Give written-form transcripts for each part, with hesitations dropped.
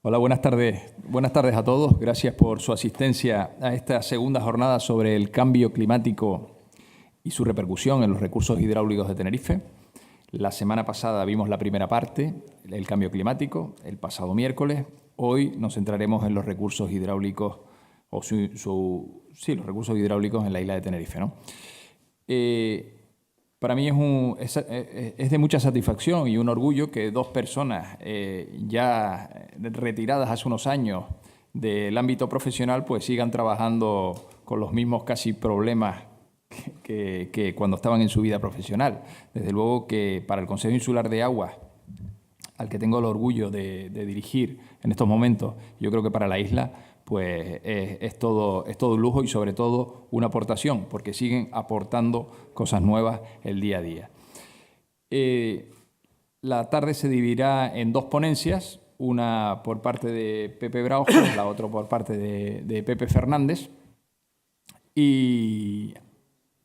Hola, buenas tardes. Buenas tardes a todos. Gracias por su asistencia a esta segunda jornada sobre el cambio climático y su repercusión en los recursos hidráulicos de Tenerife. La semana pasada vimos la primera parte, el cambio climático, el pasado miércoles. Hoy nos centraremos en los recursos hidráulicos, los recursos hidráulicos en la isla de Tenerife, ¿no? Para mí es de mucha satisfacción y un orgullo que dos personas ya retiradas hace unos años del ámbito profesional pues sigan trabajando con los mismos casi problemas que cuando estaban en su vida profesional. Desde luego que para el Consejo Insular de Aguas, al que tengo el orgullo de dirigir en estos momentos, yo creo que para la isla pues es todo un lujo y sobre todo una aportación, porque siguen aportando cosas nuevas el día a día. La tarde se dividirá en dos ponencias, una por parte de Pepe Braujo, la otra por parte de Pepe Fernández. Y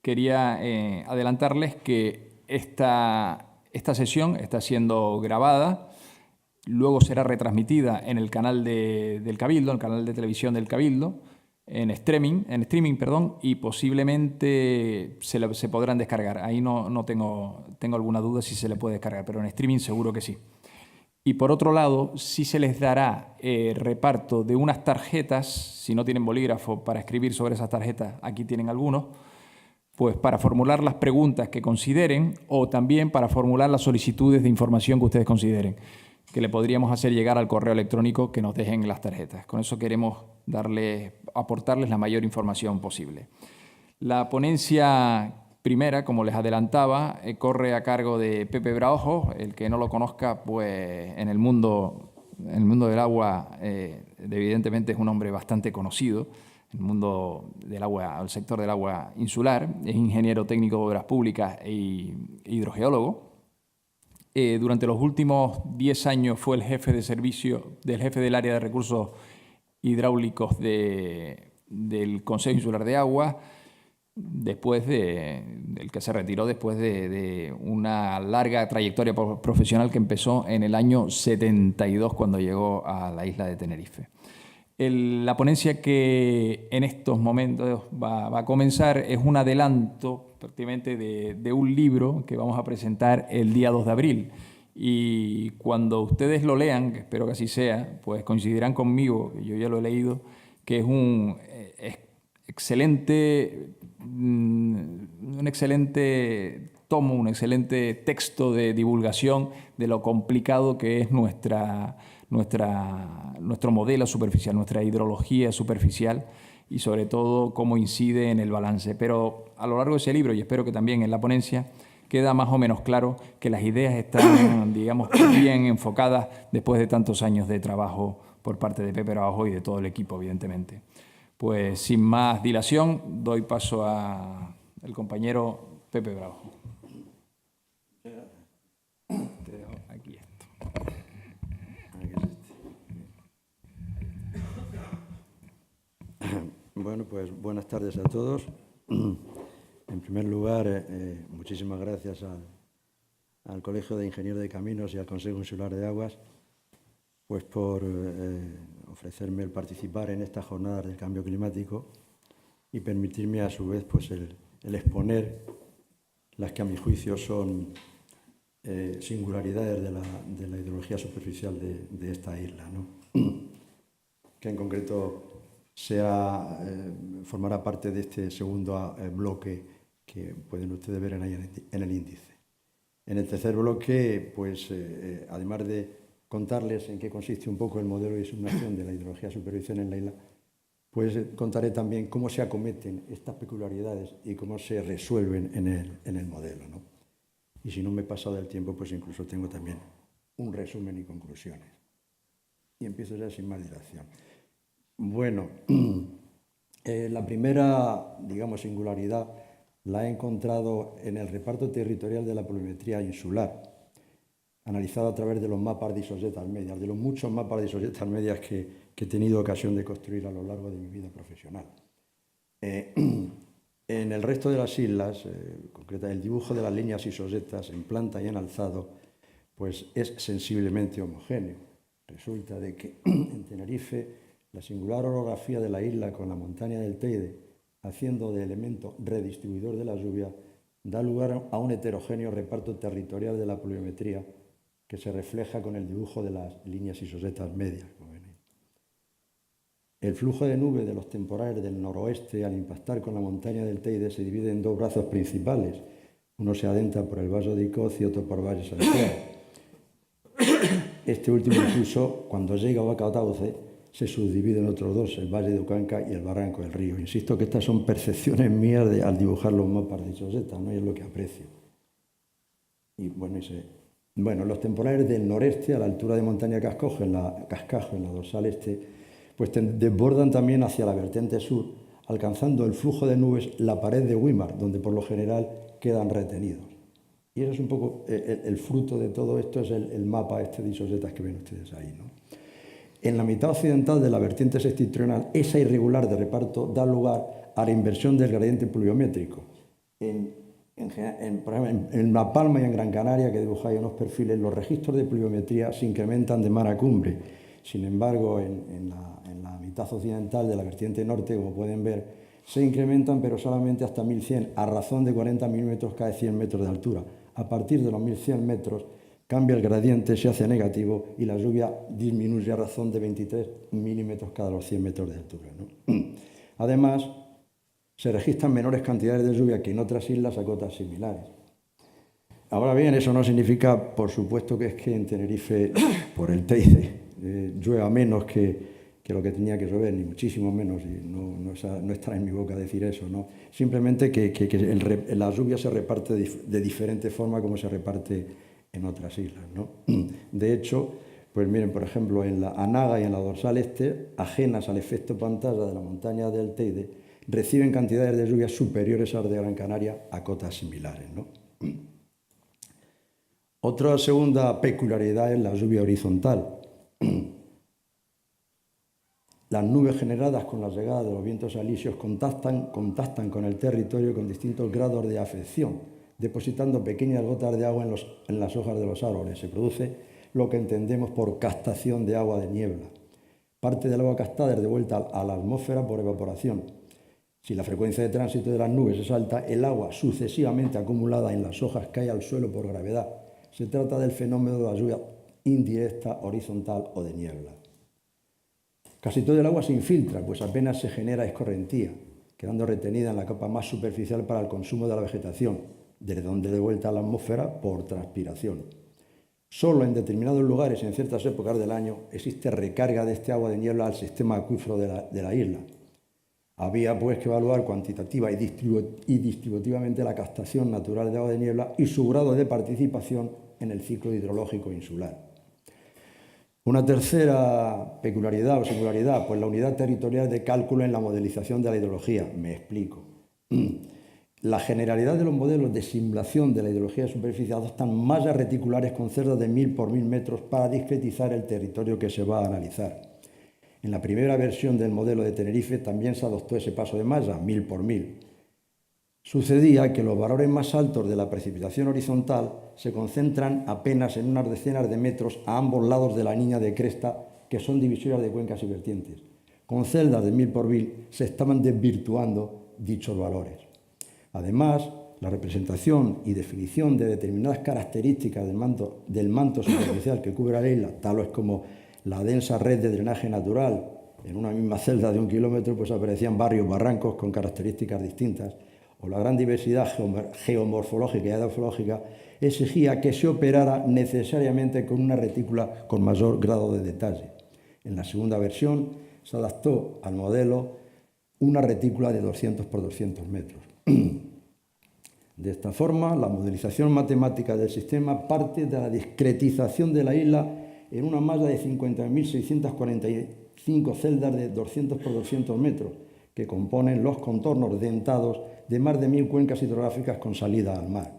quería adelantarles que esta sesión está siendo grabada. Luego será retransmitida en el canal del Cabildo, el canal de televisión del Cabildo, en streaming, y posiblemente se podrán descargar. Ahí no tengo alguna duda si se le puede descargar, pero en streaming seguro que sí. Y por otro lado, sí se les dará reparto de unas tarjetas, si no tienen bolígrafo para escribir sobre esas tarjetas, aquí tienen algunos, pues para formular las preguntas que consideren o también para formular las solicitudes de información que ustedes consideren, que le podríamos hacer llegar al correo electrónico que nos dejen las tarjetas. Con eso queremos aportarles la mayor información posible. La ponencia primera, como les adelantaba, corre a cargo de Pepe Braujo. El que no lo conozca, pues en el mundo del agua, evidentemente es un hombre bastante conocido. En el mundo del agua, el sector del agua insular, es ingeniero técnico de obras públicas e hidrogeólogo. Durante los últimos 10 años fue el jefe del área de recursos hidráulicos del Consejo Insular de Agua, del que se retiró después de una larga trayectoria profesional que empezó en el año 72 cuando llegó a la isla de Tenerife. La ponencia que en estos momentos va a comenzar es un adelanto prácticamente de un libro que vamos a presentar el día 2 de abril. Y cuando ustedes lo lean, que espero que así sea, pues coincidirán conmigo, que yo ya lo he leído, que es un excelente tomo, un excelente texto de divulgación de lo complicado que es nuestro modelo superficial, nuestra hidrología superficial y sobre todo cómo incide en el balance. Pero a lo largo de ese libro, y espero que también en la ponencia, queda más o menos claro que las ideas están, digamos, bien enfocadas después de tantos años de trabajo por parte de Pepe Braujo y de todo el equipo, evidentemente. Pues sin más dilación, doy paso al compañero Pepe Braujo. Te dejo aquí esto. Bueno, pues buenas tardes a todos. En primer lugar, muchísimas gracias al Colegio de Ingenieros de Caminos y al Consejo Insular de Aguas pues por ofrecerme el participar en estas jornadas del cambio climático y permitirme a su vez pues el exponer las que a mi juicio son singularidades de la hidrología superficial de esta isla, ¿no? Que en concreto formará parte de este segundo bloque que pueden ustedes ver en el índice. En el tercer bloque, pues además de contarles en qué consiste un poco el modelo de diseminación de la hidrología superficial en la isla, pues contaré también cómo se acometen estas peculiaridades y cómo se resuelven en el modelo, ¿no? Y si no me he pasado del tiempo, pues incluso tengo también un resumen y conclusiones. Y empiezo ya sin más dilación. Bueno, la primera, digamos, singularidad la he encontrado en el reparto territorial de la pluviometría insular, analizado a través de los mapas de isosetas medias, de los muchos mapas de isosetas medias que he tenido ocasión de construir a lo largo de mi vida profesional. En el resto de las islas, concretamente el dibujo de las líneas isosetas en planta y en alzado, pues es sensiblemente homogéneo. Resulta de que en Tenerife la singular orografía de la isla con la montaña del Teide haciendo de elemento redistribuidor de la lluvia da lugar a un heterogéneo reparto territorial de la pluviometría que se refleja con el dibujo de las líneas isosetas medias. El flujo de nube de los temporales del noroeste al impactar con la montaña del Teide se divide en dos brazos principales. Uno se adentra por el Valle de Icoz y otro por Valle Santiago. Este último incluso, cuando llega a Bacatauce, se subdivide en otros dos, el Valle de Ucanca y el Barranco del Río. Insisto que estas son percepciones mías al dibujar los mapas de isoseta, no es lo que aprecio. Y bueno, los temporales del noreste, a la altura de Montaña Cascajo, en la dorsal este, pues desbordan también hacia la vertiente sur, alcanzando el flujo de nubes la pared de Weimar, donde por lo general quedan retenidos. Y eso es un poco el fruto de todo esto, es el mapa este de isosetas que ven ustedes ahí, ¿no? En la mitad occidental de la vertiente septentrional, esa irregular de reparto da lugar a la inversión del gradiente pluviométrico. Por ejemplo, en La Palma y en Gran Canaria, que dibujáis unos perfiles, los registros de pluviometría se incrementan de mar a cumbre. Sin embargo, en la mitad occidental de la vertiente norte, como pueden ver, se incrementan, pero solamente hasta 1100, a razón de 40 milímetros cada 100 metros de altura. A partir de los 1100 metros, cambia el gradiente, se hace negativo y la lluvia disminuye a razón de 23 milímetros cada los 100 metros de altura, ¿no? Además, se registran menores cantidades de lluvia que en otras islas a cotas similares. Ahora bien, eso no significa, por supuesto, que es que en Tenerife, por el Teide, llueva menos que lo que tenía que llover, ni muchísimo menos, y no está en mi boca decir eso, ¿no? Simplemente que la lluvia se reparte de diferente forma como se reparte en otras islas, ¿no? De hecho, pues miren, por ejemplo, en la Anaga y en la dorsal este, ajenas al efecto pantalla de la montaña del Teide, reciben cantidades de lluvia superiores a las de Gran Canaria a cotas similares, ¿no? Otra segunda peculiaridad es la lluvia horizontal. Las nubes generadas con la llegada de los vientos alisios contactan con el territorio con distintos grados de afección, depositando pequeñas gotas de agua en las hojas de los árboles. Se produce lo que entendemos por captación de agua de niebla. Parte del agua captada es devuelta a la atmósfera por evaporación. Si la frecuencia de tránsito de las nubes es alta, el agua sucesivamente acumulada en las hojas cae al suelo por gravedad. Se trata del fenómeno de la lluvia indirecta, horizontal o de niebla. Casi todo el agua se infiltra, pues apenas se genera escorrentía, quedando retenida en la capa más superficial para el consumo de la vegetación, desde donde de vuelta a la atmósfera por transpiración. Solo en determinados lugares, en ciertas épocas del año, existe recarga de este agua de niebla al sistema acuífero de la isla. Había pues que evaluar cuantitativa y distributivamente la captación natural de agua de niebla y su grado de participación en el ciclo hidrológico insular. Una tercera peculiaridad o singularidad, pues la unidad territorial de cálculo en la modelización de la hidrología. Me explico. La generalidad de los modelos de simulación de la hidrología de superficie adoptan mallas reticulares con cerdas de 1000 por 1000 metros para discretizar el territorio que se va a analizar. En la primera versión del modelo de Tenerife también se adoptó ese paso de malla, 1000 por 1000. Sucedía que los valores más altos de la precipitación horizontal se concentran apenas en unas decenas de metros a ambos lados de la línea de cresta, que son divisorias de cuencas y vertientes. Con celdas de 1000 por 1000 se estaban desvirtuando dichos valores. Además, la representación y definición de determinadas características del manto superficial que cubre la isla, tales como la densa red de drenaje natural. En una misma celda de 1 kilómetro pues aparecían varios barrancos con características distintas, o la gran diversidad geomorfológica y edafológica, exigía que se operara necesariamente con una retícula con mayor grado de detalle. En la segunda versión se adaptó al modelo una retícula de 200 por 200 metros. De esta forma, la modelización matemática del sistema parte de la discretización de la isla en una malla de 50.645 celdas de 200 por 200 metros, que componen los contornos dentados de más de 1000 cuencas hidrográficas con salida al mar.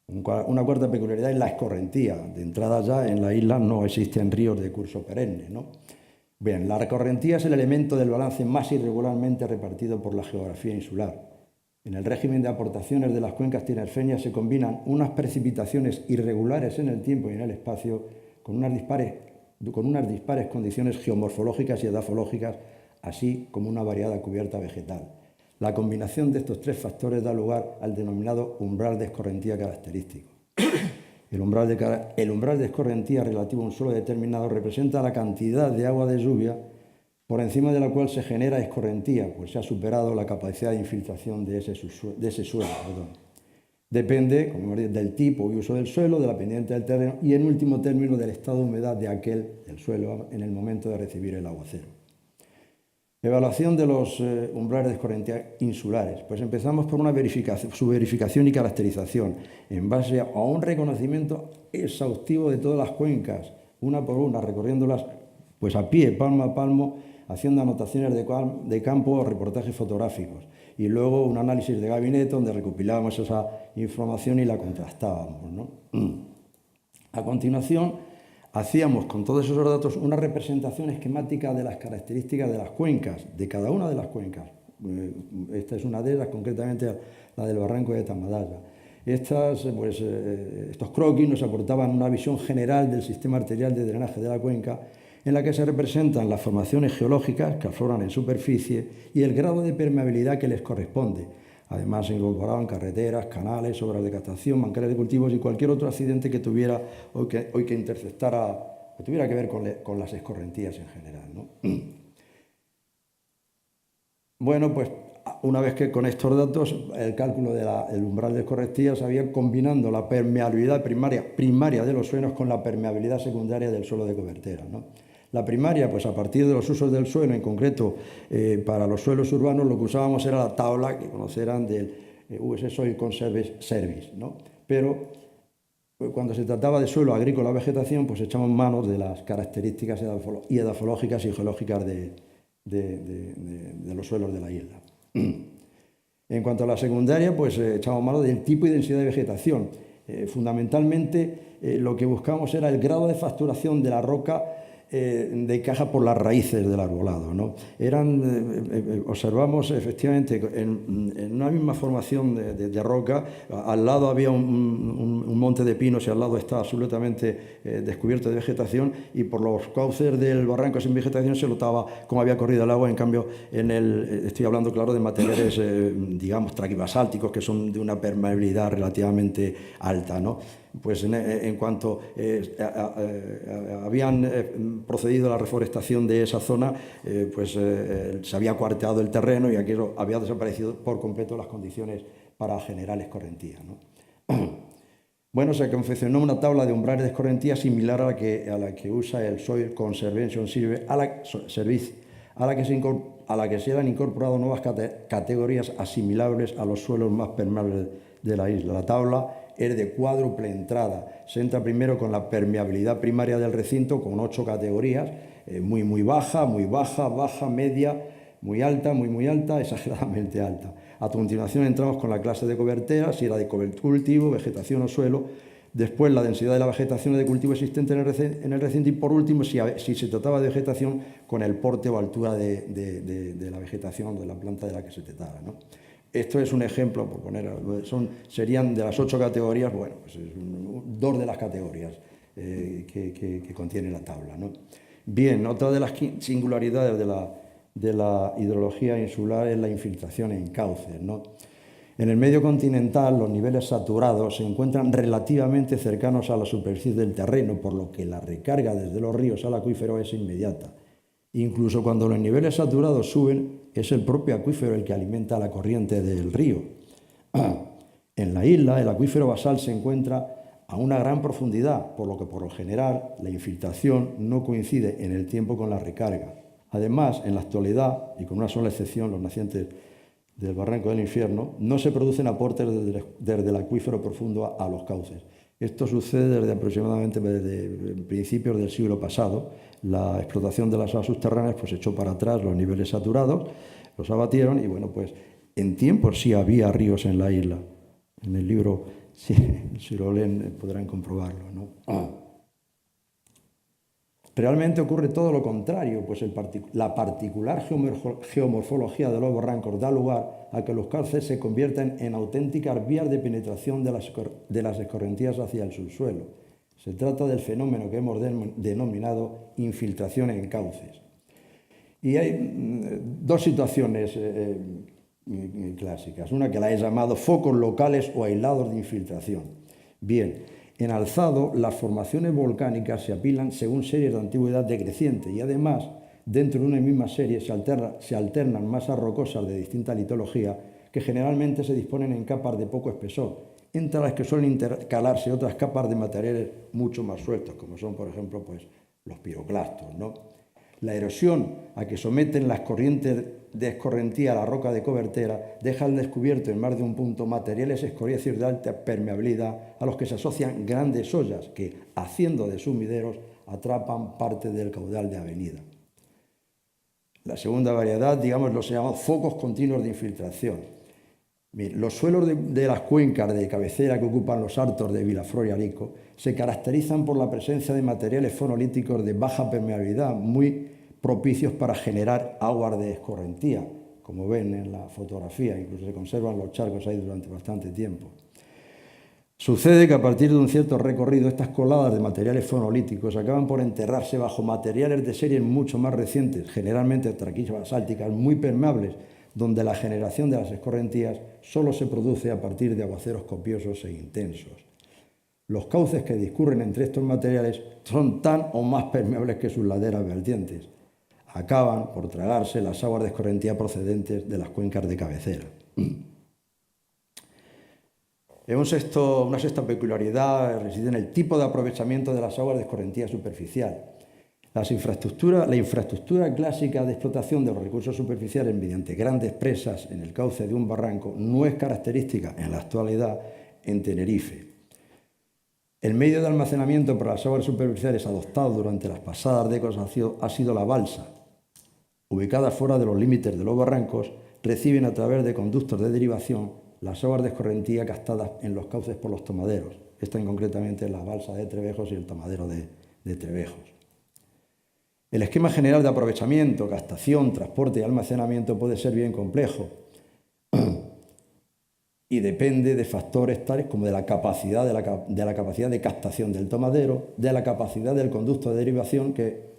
Una cuarta peculiaridad es la escorrentía. De entrada ya en la isla no existen ríos de curso perenne, ¿no? Bien, la escorrentía es el elemento del balance más irregularmente repartido por la geografía insular. En el régimen de aportaciones de las cuencas tinerfeñas se combinan unas precipitaciones irregulares en el tiempo y en el espacio con unas dispares con unas dispares condiciones geomorfológicas y edafológicas, así como una variada cubierta vegetal. La combinación de estos tres factores da lugar al denominado umbral de escorrentía característico. El umbral de escorrentía relativo a un suelo determinado representa la cantidad de agua de lluvia por encima de la cual se genera escorrentía, pues se ha superado la capacidad de infiltración de ese suelo. Depende, como hemos dicho, del tipo y uso del suelo, de la pendiente del terreno y, en último término, del estado de humedad del suelo en el momento de recibir el aguacero. Evaluación de los umbrales de escorrentía insulares. Pues empezamos por su verificación y caracterización en base a un reconocimiento exhaustivo de todas las cuencas, una por una, recorriéndolas pues a pie, palmo a palmo, haciendo anotaciones de campo o reportajes fotográficos. Y luego un análisis de gabinete donde recopilábamos esa información y la contrastábamos, ¿no? A continuación, hacíamos con todos esos datos una representación esquemática de las características de las cuencas, de cada una de las cuencas. Esta es una de ellas, concretamente la del barranco de Tamadalla. Estos croquis nos aportaban una visión general del sistema arterial de drenaje de la cuenca, en la que se representan las formaciones geológicas que afloran en superficie y el grado de permeabilidad que les corresponde. Además, se incorporaban carreteras, canales, obras de captación, bancales de cultivos y cualquier otro accidente que tuviera o que interceptara, que tuviera que ver con las escorrentías en general, ¿no? Bueno, pues una vez que con estos datos el cálculo del umbral de escorrentía se había combinando la permeabilidad primaria de los suelos con la permeabilidad secundaria del suelo de cobertera, ¿no? La primaria, pues a partir de los usos del suelo, en concreto para los suelos urbanos, lo que usábamos era la tabla que conocerán del US Soil Conservation Service, ¿no? Pero cuando se trataba de suelo agrícola o vegetación, pues echamos manos de las características edafológicas y geológicas de los suelos de la isla. En cuanto a la secundaria, pues echamos mano del tipo y densidad de vegetación. Fundamentalmente, lo que buscamos era el grado de facturación de la roca de caja por las raíces del arbolado, ¿no? Observamos efectivamente en una misma formación de roca, al lado había un monte de pinos y al lado estaba absolutamente descubierto de vegetación, y por los cauces del barranco sin vegetación se notaba cómo había corrido el agua. En cambio, estoy hablando, claro, de materiales, digamos, traquibasálticos, que son de una permeabilidad relativamente alta, ¿no? Pues en cuanto habían procedido a la reforestación de esa zona, se había cuarteado el terreno y aquello había desaparecido por completo las condiciones para generar escorrentía, ¿no? Bueno, se confeccionó una tabla de umbrales de escorrentía similar a la que usa el Soil Conservation Service, a la que se han incorporado nuevas categorías asimilables a los suelos más permeables de la isla. La tabla es de cuádruple entrada. Se entra primero con la permeabilidad primaria del recinto, con 8 categorías, muy baja, baja, media, muy alta, muy alta, exageradamente alta. A continuación entramos con la clase de coberteras, si era de cultivo, vegetación o suelo. Después la densidad de la vegetación de cultivo existente en el recinto, y por último, si se trataba de vegetación, con el porte o altura de la vegetación de la planta de la que se tratara, ¿no? Esto es un ejemplo, por poner, serían de las 8 categorías, bueno, pues 2 de las categorías que contiene la tabla, ¿no? Bien, otra de las singularidades de la hidrología insular es la infiltración en cauces, ¿no? En el medio continental, los niveles saturados se encuentran relativamente cercanos a la superficie del terreno, por lo que la recarga desde los ríos al acuífero es inmediata. Incluso cuando los niveles saturados suben, es el propio acuífero el que alimenta la corriente del río. En la isla, el acuífero basal se encuentra a una gran profundidad, por lo que por lo general la infiltración no coincide en el tiempo con la recarga. Además, en la actualidad, y con una sola excepción, los nacientes del Barranco del Infierno, no se producen aportes desde el acuífero profundo a los cauces. Esto sucede desde principios del siglo pasado. La explotación de las aguas subterráneas pues echó para atrás los niveles saturados, los abatieron, y bueno, pues en tiempos sí había ríos en la isla. En el libro, si lo leen, podrán comprobarlo, ¿no? Realmente ocurre todo lo contrario, pues la particular geomorfología de los barrancos da lugar a que los cauces se conviertan en auténticas vías de penetración de las escorrentías hacia el subsuelo. Se trata del fenómeno que hemos denominado infiltración en cauces. Y hay dos situaciones clásicas. Una que la he llamado focos locales o aislados de infiltración. Bien, en alzado las formaciones volcánicas se apilan según series de antigüedad decreciente y además dentro de una misma serie se alternan masas rocosas de distinta litología que generalmente se disponen en capas de poco espesor, entre las que suelen intercalarse otras capas de materiales mucho más sueltos, como son, por ejemplo, pues, los piroclastos, ¿no? La erosión a que someten las corrientes de escorrentía a la roca de cobertera deja al descubierto en más de un punto materiales escoriáceos de alta permeabilidad a los que se asocian grandes ollas que, haciendo de sumideros, atrapan parte del caudal de avenida. La segunda variedad, digamos, los llamados focos continuos de infiltración. Los suelos de las cuencas de cabecera que ocupan los Altos de Vilaflor y Arico se caracterizan por la presencia de materiales fonolíticos de baja permeabilidad, muy propicios para generar aguas de escorrentía, como ven en la fotografía, incluso se conservan los charcos ahí durante bastante tiempo. Sucede que a partir de un cierto recorrido estas coladas de materiales fonolíticos acaban por enterrarse bajo materiales de series mucho más recientes, generalmente traquillas basálticas muy permeables, donde la generación de las escorrentías solo se produce a partir de aguaceros copiosos e intensos. Los cauces que discurren entre estos materiales son tan o más permeables que sus laderas vertientes. Acaban por tragarse las aguas de escorrentía procedentes de las cuencas de cabecera. Una sexta peculiaridad reside en el tipo de aprovechamiento de las aguas de escorrentía superficial. La infraestructura clásica de explotación de los recursos superficiales mediante grandes presas en el cauce de un barranco no es característica en la actualidad en Tenerife. El medio de almacenamiento para las aguas superficiales adoptado durante las pasadas décadas ha sido la balsa. Ubicadas fuera de los límites de los barrancos, reciben a través de conductos de derivación las aguas de escorrentía captadas en los cauces por los tomaderos. Esta concretamente es la balsa de Trevejos y el tomadero de Trevejos. El esquema general de aprovechamiento, captación, transporte y almacenamiento puede ser bien complejo y depende de factores tales como de la capacidad de captación del tomadero, de la capacidad del conducto de derivación, que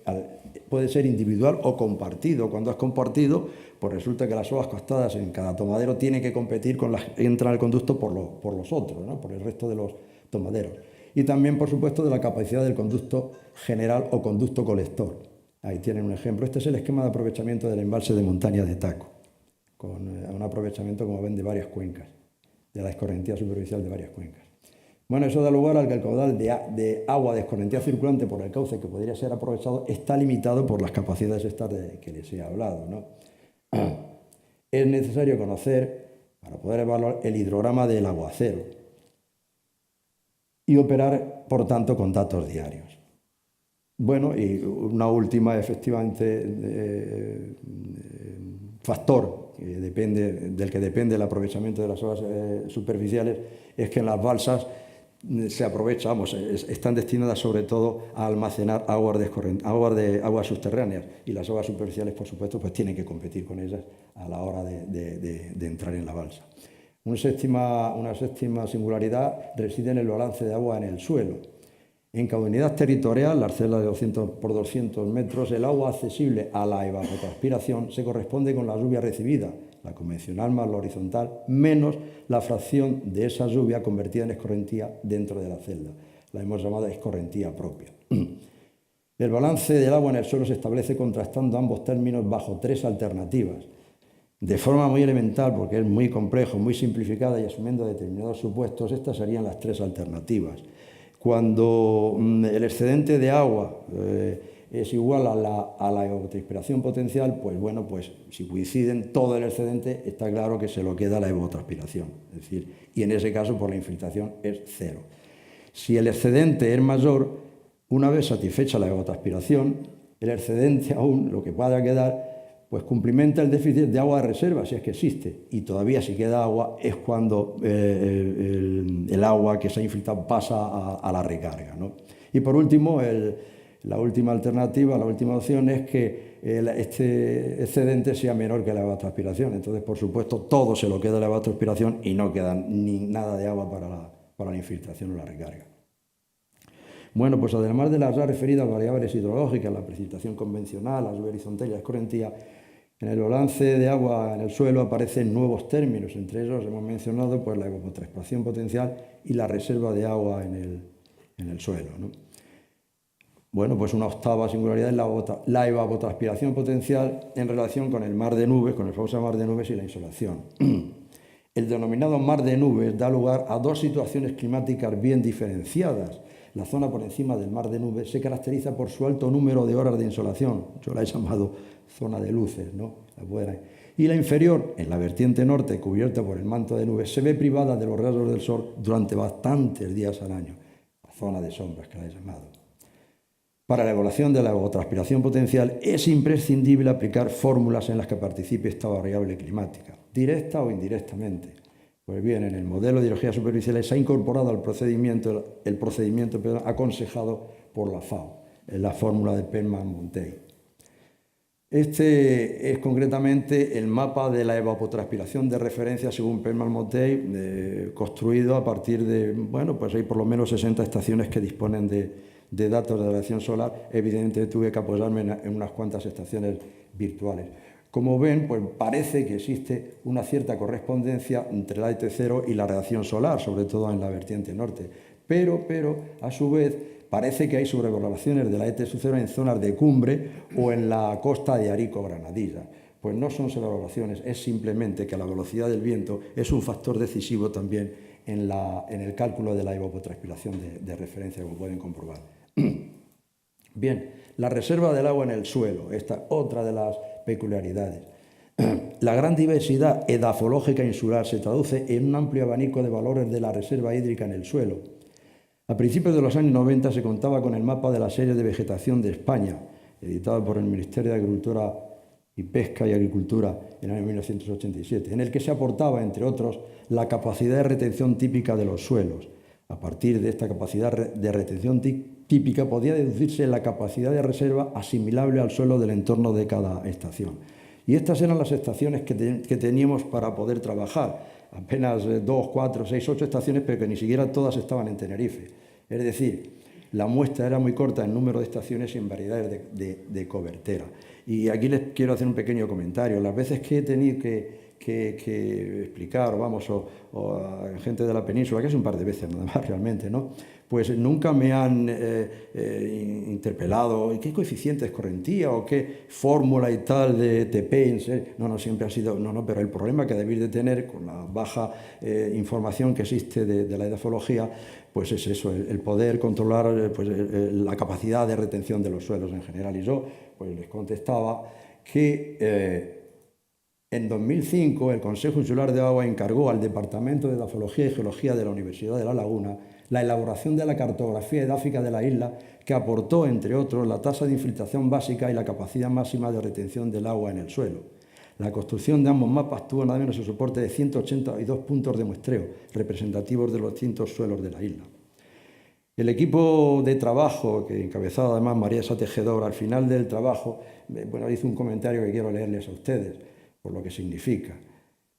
puede ser individual o compartido. Cuando es compartido, pues resulta que las aguas captadas en cada tomadero tienen que competir con las que entran al conducto por los otros, ¿no? Por el resto de los tomaderos. Y también, por supuesto, de la capacidad del conducto general o conducto colector. Ahí tienen un ejemplo. Este es el esquema de aprovechamiento del embalse de Montaña de Taco, con un aprovechamiento, como ven, de varias cuencas, de la escorrentía superficial de varias cuencas. Bueno, eso da lugar a que el caudal de agua de escorrentía circulante por el cauce que podría ser aprovechado está limitado por las capacidades estas que les he hablado, ¿no? Es necesario conocer, para poder evaluar, el hidrograma del aguacero y operar, por tanto, con datos diarios. Bueno, y una última, efectivamente, factor del que depende el aprovechamiento de las aguas superficiales es que en las balsas se aprovecha, están destinadas sobre todo a almacenar aguas subterráneas, y las aguas superficiales, por supuesto, pues tienen que competir con ellas a la hora de entrar en la balsa. Una séptima singularidad reside en el balance de agua en el suelo. En cada unidad territorial, las celdas de 200 por 200 metros, el agua accesible a la evapotranspiración se corresponde con la lluvia recibida, la convencional más la horizontal, menos la fracción de esa lluvia convertida en escorrentía dentro de la celda. La hemos llamado escorrentía propia. El balance del agua en el suelo se establece contrastando ambos términos bajo tres alternativas. De forma muy elemental, porque es muy complejo, muy simplificada y asumiendo determinados supuestos, estas serían las tres alternativas. Cuando el excedente de agua es igual a la evapotranspiración potencial, pues bueno, pues si coinciden todo el excedente, está claro que se lo queda la evapotranspiración. Es decir, y en ese caso, por la infiltración es cero. Si el excedente es mayor, una vez satisfecha la evapotranspiración, el excedente aún, lo que pueda quedar, pues cumplimenta el déficit de agua de reserva, si es que existe, y todavía si queda agua es cuando el agua que se ha infiltrado pasa a la recarga, ¿no? Y por último, la última alternativa, la última opción es que este excedente sea menor que la evapotranspiración. Entonces, por supuesto, todo se lo queda la evapotranspiración y no queda ni nada de agua para la infiltración o la recarga. Bueno, pues además de las ya referidas variables hidrológicas, la precipitación convencional, la lluvia horizontal y la escorrentía, en el balance de agua en el suelo aparecen nuevos términos. Entre ellos hemos mencionado pues, la evapotranspiración potencial y la reserva de agua en el suelo, ¿no? Bueno, pues una octava singularidad es la evapotranspiración potencial en relación con el mar de nubes, con el famoso mar de nubes y la insolación. El denominado mar de nubes da lugar a dos situaciones climáticas bien diferenciadas. La zona por encima del mar de nubes se caracteriza por su alto número de horas de insolación. Yo la he llamado zona de luces, ¿no? Y la inferior, en la vertiente norte, cubierta por el manto de nubes, se ve privada de los rayos del sol durante bastantes días al año. La zona de sombras, que la he llamado. Para la evaluación de la evapotranspiración potencial es imprescindible aplicar fórmulas en las que participe esta variable climática, directa o indirectamente. Pues bien, en el modelo de hidrología superficial se ha incorporado el procedimiento aconsejado por la FAO, en la fórmula de Penman-Monteil. Este es concretamente el mapa de la evapotranspiración de referencia según Penman-Monteil, construido a partir de, bueno, pues hay por lo menos 60 estaciones que disponen de datos de radiación solar. Evidentemente tuve que apoyarme en unas cuantas estaciones virtuales. Como ven, pues parece que existe una cierta correspondencia entre la ET0 y la radiación solar, sobre todo en la vertiente norte. Pero a su vez, parece que hay sobrevaloraciones de la ET0 en zonas de cumbre o en la costa de Arico-Granadilla. Pues no son sobrevaloraciones, es simplemente que la velocidad del viento es un factor decisivo también en el cálculo de la evapotranspiración de referencia, como pueden comprobar. Bien, la reserva del agua en el suelo, esta es otra de las peculiaridades. La gran diversidad edafológica insular se traduce en un amplio abanico de valores de la reserva hídrica en el suelo. A principios de los años 90 se contaba con el mapa de la serie de vegetación de España, editado por el Ministerio de Agricultura y Pesca y Agricultura en el año 1987, en el que se aportaba, entre otros, la capacidad de retención típica de los suelos. A partir de esta capacidad de retención típica podía deducirse la capacidad de reserva asimilable al suelo del entorno de cada estación. Y estas eran las estaciones que teníamos para poder trabajar. Apenas 2, 4, 6, 8 estaciones, pero que ni siquiera todas estaban en Tenerife. Es decir, la muestra era muy corta en número de estaciones y en variedades de cobertera. Y aquí les quiero hacer un pequeño comentario. Las veces que he tenido que explicar, o a gente de la península, que es un par de veces nada más realmente, ¿no? Pues nunca me han interpelado, ¿qué coeficiente es correntía o qué fórmula y tal de TP? No, siempre ha sido, pero el problema que debéis de tener con la baja información que existe de la edafología, pues es eso, el poder controlar la capacidad de retención de los suelos en general. Y yo pues les contestaba que en 2005 el Consejo Insular de Agua encargó al Departamento de Edafología y Geología de la Universidad de La Laguna la elaboración de la cartografía edáfica de la isla, que aportó, entre otros, la tasa de infiltración básica y la capacidad máxima de retención del agua en el suelo. La construcción de ambos mapas tuvo nada menos el soporte de 182 puntos de muestreo, representativos de los distintos suelos de la isla. El equipo de trabajo, que encabezaba además María Satejedor, al final del trabajo, hizo un comentario que quiero leerles a ustedes, por lo que significa.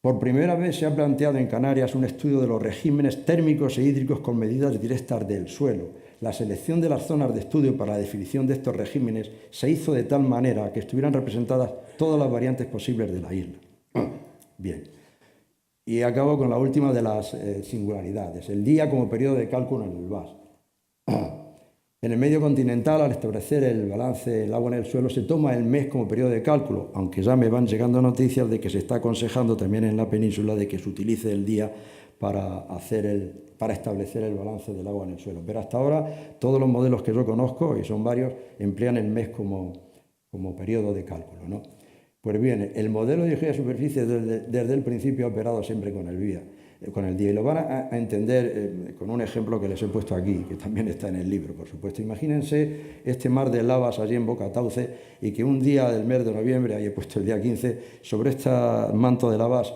Por primera vez se ha planteado en Canarias un estudio de los regímenes térmicos e hídricos con medidas directas del suelo. La selección de las zonas de estudio para la definición de estos regímenes se hizo de tal manera que estuvieran representadas todas las variantes posibles de la isla. Bien. Y acabo con la última de las singularidades, el día como periodo de cálculo en el VAS. En el medio continental, al establecer el balance del agua en el suelo, se toma el mes como periodo de cálculo, aunque ya me van llegando noticias de que se está aconsejando también en la península de que se utilice el día para establecer el balance del agua en el suelo. Pero hasta ahora todos los modelos que yo conozco, y son varios, emplean el mes como periodo de cálculo, ¿no? Pues bien, el modelo de hidrología de superficie desde el principio ha operado siempre con el día. Y lo van a entender con un ejemplo que les he puesto aquí, que también está en el libro, por supuesto. Imagínense este mar de lavas allí en Bocatauce y que un día del mes de noviembre, ahí he puesto el día 15, sobre este manto de lavas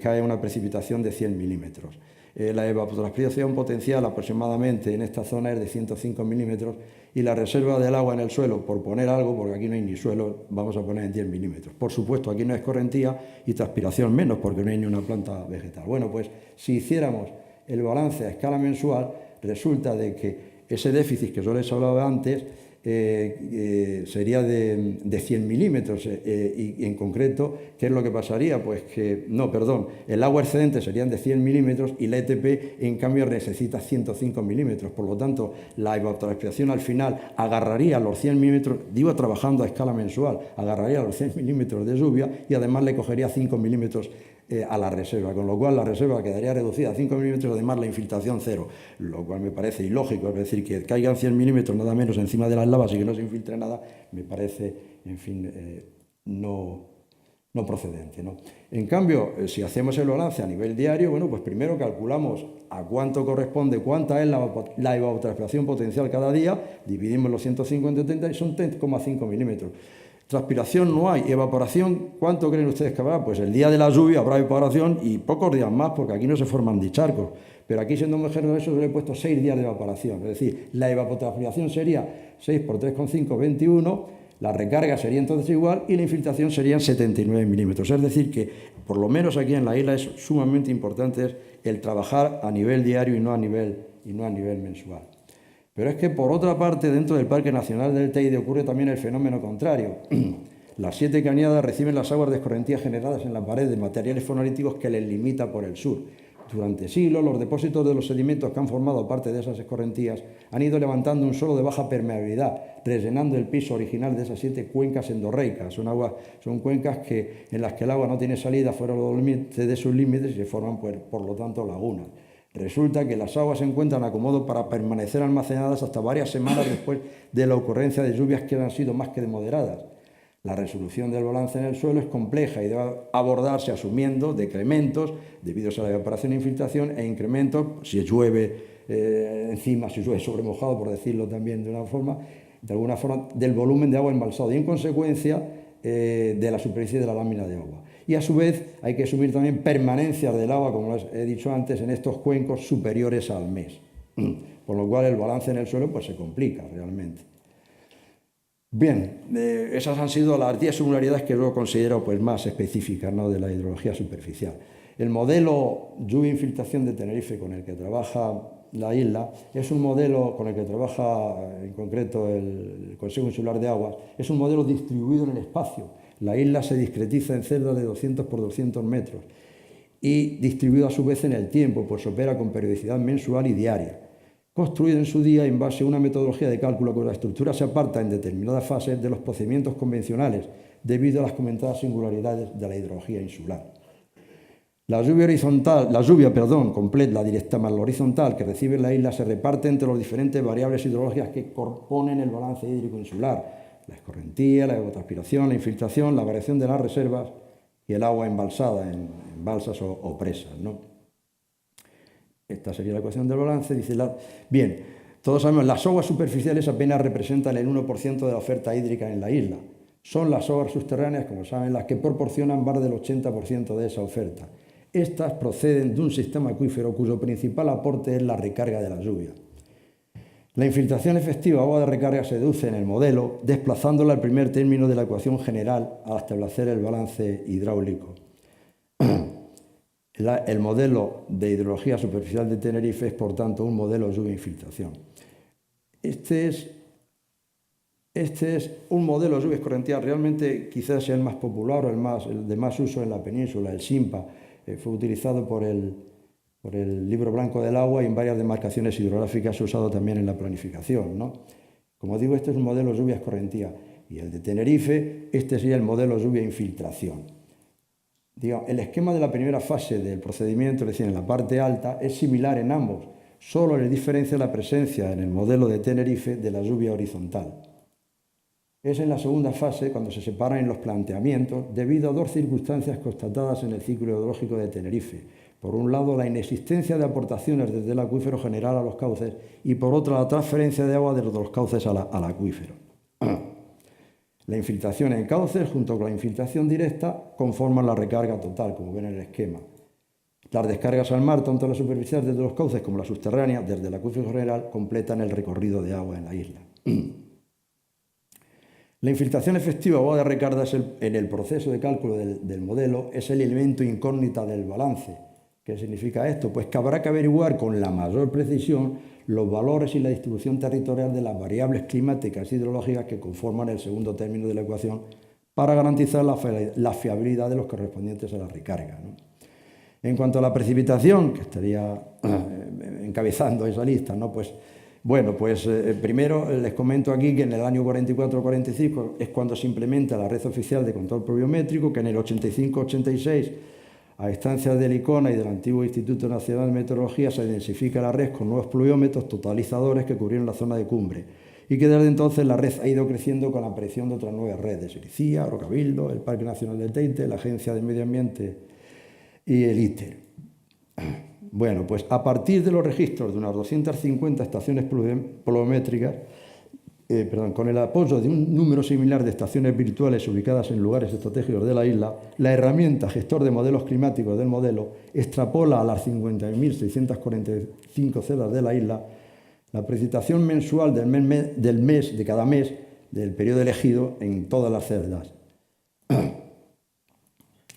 cae una precipitación de 100 milímetros. La evapotranspiración potencial aproximadamente en esta zona es de 105 milímetros y la reserva del agua en el suelo, por poner algo, porque aquí no hay ni suelo, vamos a poner en 10 milímetros. Por supuesto, aquí no es escorrentía y transpiración menos, porque no hay ni una planta vegetal. Bueno, pues si hiciéramos el balance a escala mensual, resulta de que ese déficit que yo les hablaba antes sería de 100 milímetros y en concreto, ¿qué es lo que pasaría? Pues que, no, perdón, el agua excedente serían de 100 milímetros y la ETP en cambio necesita 105 milímetros, por lo tanto la evapotranspiración al final agarraría los 100 milímetros, digo trabajando a escala mensual, agarraría los 100 milímetros de lluvia y además le cogería 5 milímetros a la reserva, con lo cual la reserva quedaría reducida a 5 milímetros, además la infiltración cero, lo cual me parece ilógico, es decir, que caigan 100 milímetros nada menos encima de las lavas y que no se infiltre nada, me parece, en fin, no procedente, ¿no? En cambio, si hacemos el balance a nivel diario, bueno, pues primero calculamos a cuánto corresponde, cuánta es la evapotranspiración potencial cada día, dividimos los 150 entre 30 y son 10,5 milímetros. Transpiración no hay, evaporación, ¿cuánto creen ustedes que habrá? Pues el día de la lluvia habrá evaporación y pocos días más, porque aquí no se forman dicharcos. Pero aquí, siendo muy generoso, yo le he puesto 6 días de evaporación. Es decir, la evapotranspiración sería 6 por 3,5, 21, la recarga sería entonces igual y la infiltración serían 79 milímetros. Es decir, que por lo menos aquí en la isla es sumamente importante el trabajar a nivel diario y no a nivel mensual. Pero es que, por otra parte, dentro del Parque Nacional del Teide ocurre también el fenómeno contrario. Las 7 cañadas reciben las aguas de escorrentía generadas en la pared de materiales fonolíticos que les limita por el sur. Durante siglos, los depósitos de los sedimentos que han formado parte de esas escorrentías han ido levantando un suelo de baja permeabilidad, rellenando el piso original de esas 7 cuencas endorreicas. Son cuencas en las que el agua no tiene salida fuera de sus límites y se forman, pues, por lo tanto, lagunas. Resulta que las aguas se encuentran acomodo para permanecer almacenadas hasta varias semanas después de la ocurrencia de lluvias que han sido más que de moderadas. La resolución del balance en el suelo es compleja y debe abordarse asumiendo decrementos debidos a la evaporación e infiltración e incrementos si llueve encima, si llueve sobre mojado, por decirlo también de alguna forma, del volumen de agua embalsado y en consecuencia de la superficie de la lámina de agua. Y a su vez hay que asumir también permanencias del agua, como les he dicho antes, en estos cuencos superiores al mes. Por lo cual el balance en el suelo pues, se complica realmente. Bien, esas han sido las 10 singularidades que yo considero pues, más específicas, ¿no?, de la hidrología superficial. El modelo lluvia-infiltración de Tenerife con el que trabaja la isla es un modelo con el que trabaja en concreto el Consejo Insular de Aguas, es un modelo distribuido en el espacio. La isla se discretiza en celdas de 200 por 200 metros y distribuido a su vez en el tiempo, pues opera con periodicidad mensual y diaria. Construido en su día en base a una metodología de cálculo cuya estructura se aparta en determinadas fases de los procedimientos convencionales debido a las comentadas singularidades de la hidrología insular. La lluvia completa, la directa más la horizontal que recibe la isla se reparte entre las diferentes variables hidrológicas que componen el balance hídrico insular: la escorrentía, la evapotranspiración, la infiltración, la variación de las reservas y el agua embalsada en balsas o presas, ¿no? Esta sería la ecuación del balance. Bien, todos sabemos, las aguas superficiales apenas representan el 1% de la oferta hídrica en la isla. Son las aguas subterráneas, como saben, las que proporcionan más del 80% de esa oferta. Estas proceden de un sistema acuífero cuyo principal aporte es la recarga de la lluvia. La infiltración efectiva o agua de recarga se deduce en el modelo, desplazándola al primer término de la ecuación general al establecer el balance hidráulico. El modelo de hidrología superficial de Tenerife es, por tanto, un modelo lluvia-infiltración. Este es un modelo de lluvia escorrentía, realmente quizás sea el más popular o el de más uso en la península, el SIMPA. Fue utilizado por el Libro Blanco del Agua y en varias demarcaciones hidrográficas se ha usado también en la planificación, ¿no? Como digo, este es un modelo lluvia escorrentía y el de Tenerife, este sería el modelo lluvia-infiltración. El esquema de la primera fase del procedimiento, es decir, en la parte alta, es similar en ambos, solo les diferencia la presencia en el modelo de Tenerife de la lluvia horizontal. Es en la segunda fase cuando se separan en los planteamientos debido a dos circunstancias constatadas en el ciclo hidrológico de Tenerife. Por un lado, la inexistencia de aportaciones desde el acuífero general a los cauces y por otro, la transferencia de agua desde los cauces al acuífero. La infiltración en cauces junto con la infiltración directa conforman la recarga total, como ven en el esquema. Las descargas al mar, tanto las superficiales desde los cauces como las subterráneas desde el acuífero general, completan el recorrido de agua en la isla. La infiltración efectiva o agua de recarga en el proceso de cálculo del modelo es el elemento incógnita del balance. ¿Qué significa esto? Pues que habrá que averiguar con la mayor precisión los valores y la distribución territorial de las variables climáticas y hidrológicas que conforman el segundo término de la ecuación para garantizar la fiabilidad de los correspondientes a la recarga, ¿no? En cuanto a la precipitación, que estaría encabezando esa lista, ¿no? Pues, bueno, pues primero les comento aquí que en el año 44-45 es cuando se implementa la red oficial de control pluviométrico, que en el 85-86, a instancias del ICONA y del antiguo Instituto Nacional de Meteorología, se densifica la red con nuevos pluviómetros totalizadores que cubrieron la zona de cumbre, y que desde entonces la red ha ido creciendo con la aparición de otras nueve redes, el ICIA, Agrocabildo, el Parque Nacional del Teide, la Agencia de Medio Ambiente y el ITER. Bueno, pues a partir de los registros de unas 250 estaciones pluviométricas, con el apoyo de un número similar de estaciones virtuales ubicadas en lugares estratégicos de la isla, la herramienta gestor de modelos climáticos del modelo extrapola a las 50.645 celdas de la isla la precipitación mensual de cada mes del periodo elegido en todas las celdas.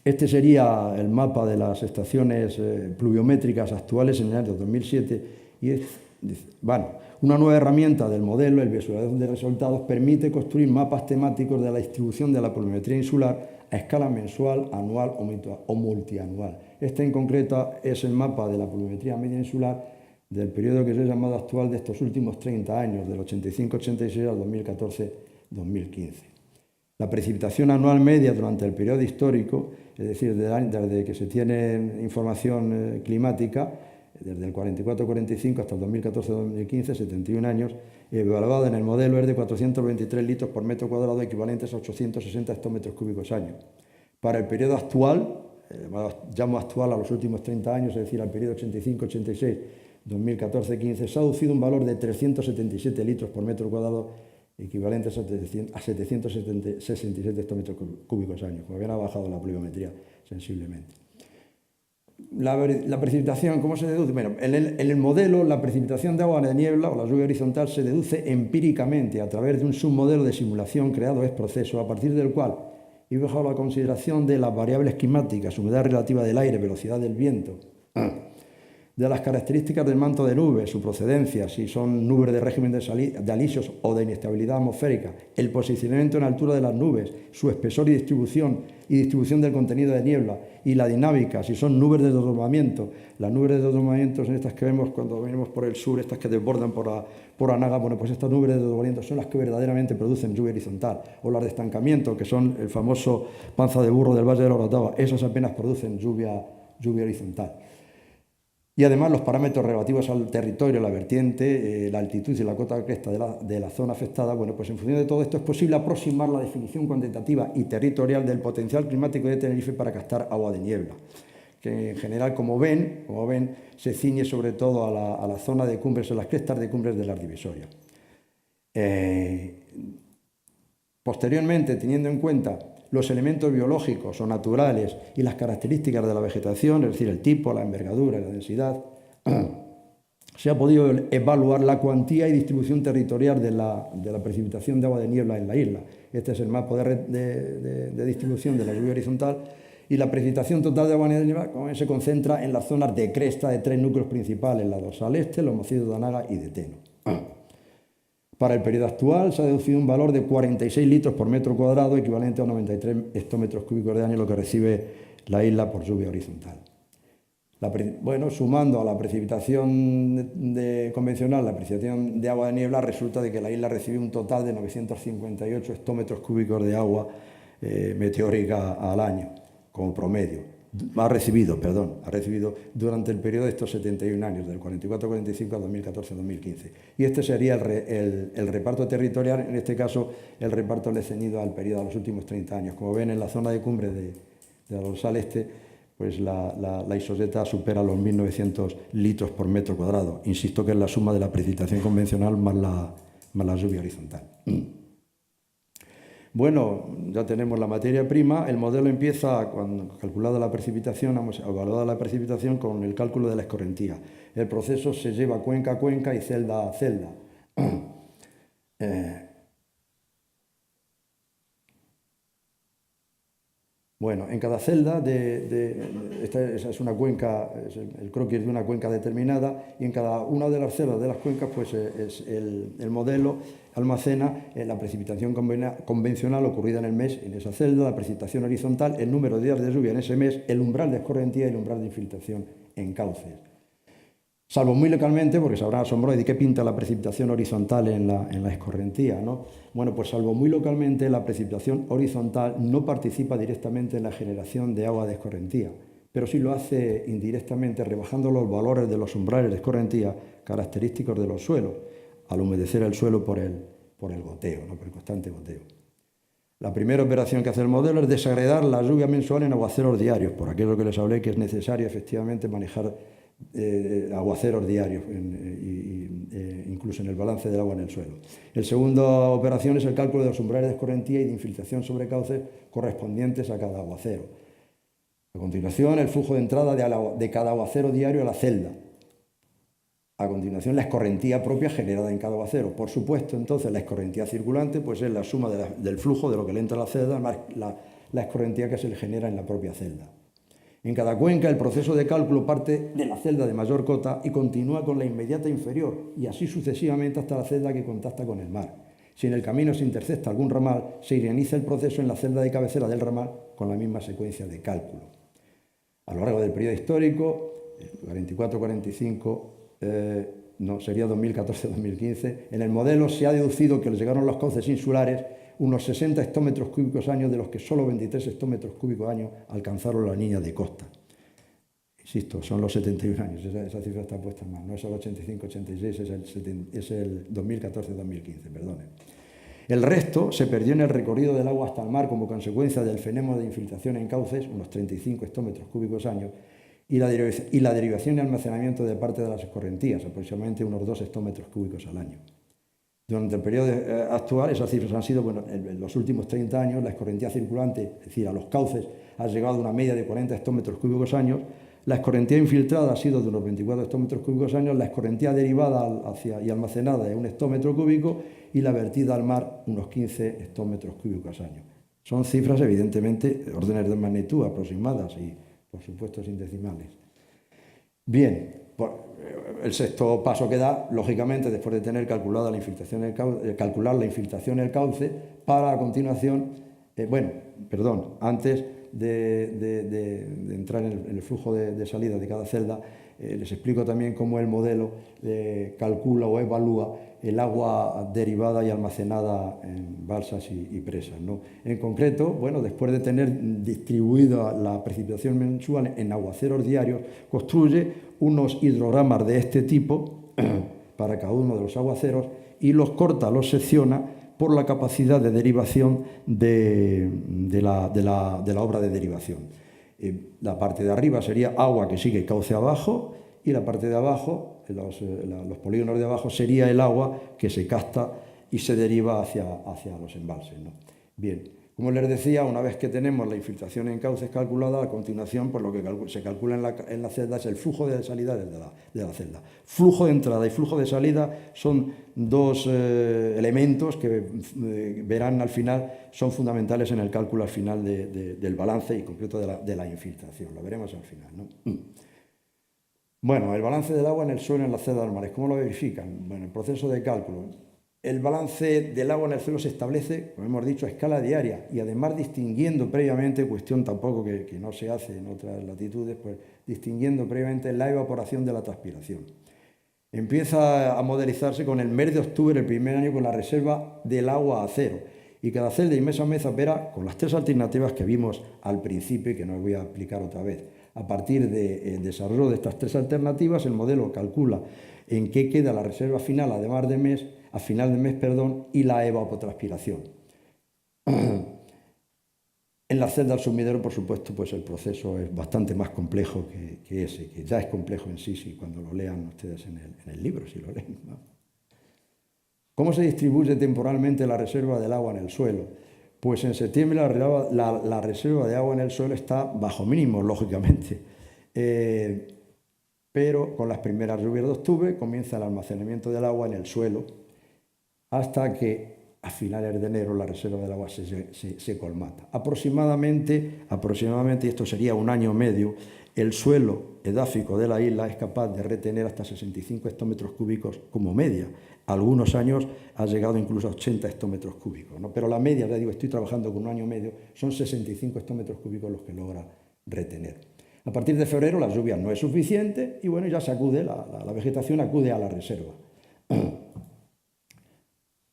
Este sería el mapa de las estaciones pluviométricas actuales en el año 2007 y una nueva herramienta del modelo, el visualizador de resultados, permite construir mapas temáticos de la distribución de la pluviometría insular a escala mensual, anual o multianual. Este en concreto es el mapa de la pluviometría media insular del periodo que se ha llamado actual de estos últimos 30 años, del 85-86 al 2014-2015. La precipitación anual media durante el periodo histórico, es decir, desde que se tiene información climática, desde el 44-45 hasta el 2014-2015, 71 años, evaluada en el modelo es de 423 litros por metro cuadrado, equivalentes a 860 hectómetros cúbicos año. Para el periodo actual, llamo actual a los últimos 30 años, es decir, al periodo 85-86, 2014-15, se ha aducido un valor de 377 litros por metro cuadrado, equivalentes a 767 hectómetros cúbicos año. Como ven, ha bajado la pluviometría sensiblemente. La precipitación, ¿cómo se deduce? Bueno, en el modelo, la precipitación de agua de niebla o la lluvia horizontal se deduce empíricamente a través de un submodelo de simulación creado ex proceso, a partir del cual, y bajo la consideración de las variables climáticas, humedad relativa del aire, velocidad del viento, de las características del manto de nubes, su procedencia, si son nubes de régimen de alisios o de inestabilidad atmosférica, el posicionamiento en altura de las nubes, su espesor y distribución del contenido de niebla, y la dinámica, si son nubes de desdoblamiento. Las nubes de desdoblamiento son estas que vemos cuando venimos por el sur, estas que desbordan por Anaga. Bueno, pues estas nubes de desdoblamiento son las que verdaderamente producen lluvia horizontal, o las de estancamiento, que son el famoso panza de burro del Valle de la Orotava. Esas apenas producen lluvia horizontal. Y además los parámetros relativos al territorio, la vertiente, la altitud y la cota de cresta de la zona afectada. Bueno, pues en función de todo esto es posible aproximar la definición cuantitativa y territorial del potencial climático de Tenerife para captar agua de niebla, que en general, como ven, se ciñe sobre todo a la zona de cumbres, a las crestas de cumbres de las divisorias. Posteriormente, teniendo en cuenta los elementos biológicos o naturales y las características de la vegetación, es decir, el tipo, la envergadura y la densidad, se ha podido evaluar la cuantía y distribución territorial de la precipitación de agua de niebla en la isla. Este es el mapa de distribución de la lluvia horizontal, y la precipitación total de agua de niebla se concentra en las zonas de cresta de tres núcleos principales, la dorsal este, los macitos de Anaga y de Teno. Para el periodo actual se ha deducido un valor de 46 litros por metro cuadrado, equivalente a 93 hectómetros cúbicos de año, lo que recibe la isla por lluvia horizontal. Sumando a la precipitación convencional, la precipitación de agua de niebla, resulta de que la isla recibe un total de 958 hectómetros cúbicos de agua meteórica al año, como promedio. Ha recibido durante el periodo de estos 71 años, del 44-45 al 2014-2015. Y este sería el reparto territorial, en este caso el reparto le he ceñido al periodo, a los últimos 30 años. Como ven, en la zona de cumbre de la dorsal este, pues la isoseta supera los 1.900 litros por metro cuadrado. Insisto que es la suma de la precipitación convencional más la lluvia horizontal. Bueno, ya tenemos la materia prima. El modelo empieza, cuando calculada la precipitación, evaluada la precipitación, con el cálculo de la escorrentía. El proceso se lleva cuenca a cuenca y celda a celda. Bueno, en cada celda, esa es una cuenca, es el croquis de una cuenca determinada, y en cada una de las celdas de las cuencas, pues el modelo almacena la precipitación convencional ocurrida en el mes en esa celda, la precipitación horizontal, el número de días de lluvia en ese mes, el umbral de escorrentía y el umbral de infiltración en cauces. Salvo muy localmente, porque se habrán asombrado de qué pinta la precipitación horizontal en la escorrentía, ¿no? Bueno, pues salvo muy localmente, la precipitación horizontal no participa directamente en la generación de agua de escorrentía, pero sí lo hace indirectamente rebajando los valores de los umbrales de escorrentía característicos de los suelos, al humedecer el suelo por el goteo, ¿no? Por el constante goteo. La primera operación que hace el modelo es desagregar la lluvia mensual en aguaceros diarios, por aquello que les hablé que es necesario efectivamente manejar aguaceros diarios, incluso en el balance del agua en el suelo. La segunda operación es el cálculo de los umbrales de escorrentía y de infiltración sobre cauces correspondientes a cada aguacero. A continuación, el flujo de entrada de cada aguacero diario a la celda. A continuación, la escorrentía propia generada en cada aguacero. Por supuesto, entonces, la escorrentía circulante pues es la suma del flujo de lo que le entra a la celda más la escorrentía que se le genera en la propia celda. En cada cuenca el proceso de cálculo parte de la celda de mayor cota y continúa con la inmediata inferior y así sucesivamente hasta la celda que contacta con el mar. Si en el camino se intercepta algún ramal, se reinicia el proceso en la celda de cabecera del ramal con la misma secuencia de cálculo. A lo largo del periodo histórico, 44-45, sería 2014-2015, en el modelo se ha deducido que les llegaron los cauces insulares unos 60 hectómetros cúbicos años, de los que solo 23 hectómetros cúbicos años alcanzaron la línea de costa. Insisto, son los 71 años, esa cifra está puesta mal, no es el 85-86, es el 2014-2015, perdonen. El resto se perdió en el recorrido del agua hasta el mar como consecuencia del fenómeno de infiltración en cauces, unos 35 hectómetros cúbicos años, y la derivación y almacenamiento de parte de las escorrentías, aproximadamente unos 2 hectómetros cúbicos al año. Durante el periodo actual, esas cifras han sido, bueno, en los últimos 30 años, la escorrentía circulante, es decir, a los cauces, ha llegado a una media de 40 hectómetros cúbicos años, la escorrentía infiltrada ha sido de unos 24 hectómetros cúbicos años, la escorrentía derivada y almacenada de 1 hectómetro cúbico y la vertida al mar unos 15 hectómetros cúbicos año. Son cifras, evidentemente, de órdenes de magnitud aproximadas y, por supuesto, sin decimales. Bien, el sexto paso que da, lógicamente, después de tener calcular la infiltración en el cauce, para a continuación, antes de entrar en el flujo de salida de cada celda, les explico también cómo el modelo calcula o evalúa el agua derivada y almacenada en balsas y presas, ¿no? En concreto, bueno, después de tener distribuida la precipitación mensual en aguaceros diarios, construye unos hidrogramas de este tipo para cada uno de los aguaceros y los corta, los secciona por la capacidad de derivación de la obra de derivación. La parte de arriba sería agua que sigue cauce abajo y la parte de abajo, los polígonos de abajo, sería el agua que se capta y se deriva hacia los embalses, ¿no? Bien, como les decía, una vez que tenemos la infiltración en cauces calculada, a continuación, pues lo que se calcula en la celda es el flujo de salida de la celda. Flujo de entrada y flujo de salida son dos elementos que verán al final, son fundamentales en el cálculo al final del balance y en concreto de la infiltración. Lo veremos al final, ¿no? Bueno, el balance del agua en el suelo en las celdas normales, ¿cómo lo verifican? Bueno, el proceso de cálculo. El balance del agua en el suelo se establece, como hemos dicho, a escala diaria y además distinguiendo previamente, cuestión tampoco que no se hace en otras latitudes, pues distinguiendo previamente la evaporación de la transpiración. Empieza a modelizarse con el mes de octubre, el primer año, con la reserva del agua a cero. Y cada celda y mes a mes opera con las tres alternativas que vimos al principio y que no voy a explicar otra vez. A partir del desarrollo de estas tres alternativas, el modelo calcula en qué queda la reserva final a final de mes, y la evapotranspiración. En la celda del sumidero, por supuesto, pues el proceso es bastante más complejo que ese, que ya es complejo en sí, cuando lo lean ustedes en el libro, si lo leen, ¿no? ¿Cómo se distribuye temporalmente la reserva del agua en el suelo? Pues en septiembre la reserva de agua en el suelo está bajo mínimo, lógicamente. Pero con las primeras lluvias de octubre comienza el almacenamiento del agua en el suelo hasta que a finales de enero la reserva del agua se colmata. Aproximadamente, y esto sería un año medio, el suelo edáfico de la isla es capaz de retener hasta 65 hectómetros cúbicos como media. Algunos años ha llegado incluso a 80 hectómetros cúbicos, ¿no? Pero la media, ya digo, estoy trabajando con un año medio, son 65 hectómetros cúbicos los que logra retener. A partir de febrero la lluvia no es suficiente y bueno, ya se acude, la vegetación acude a la reserva.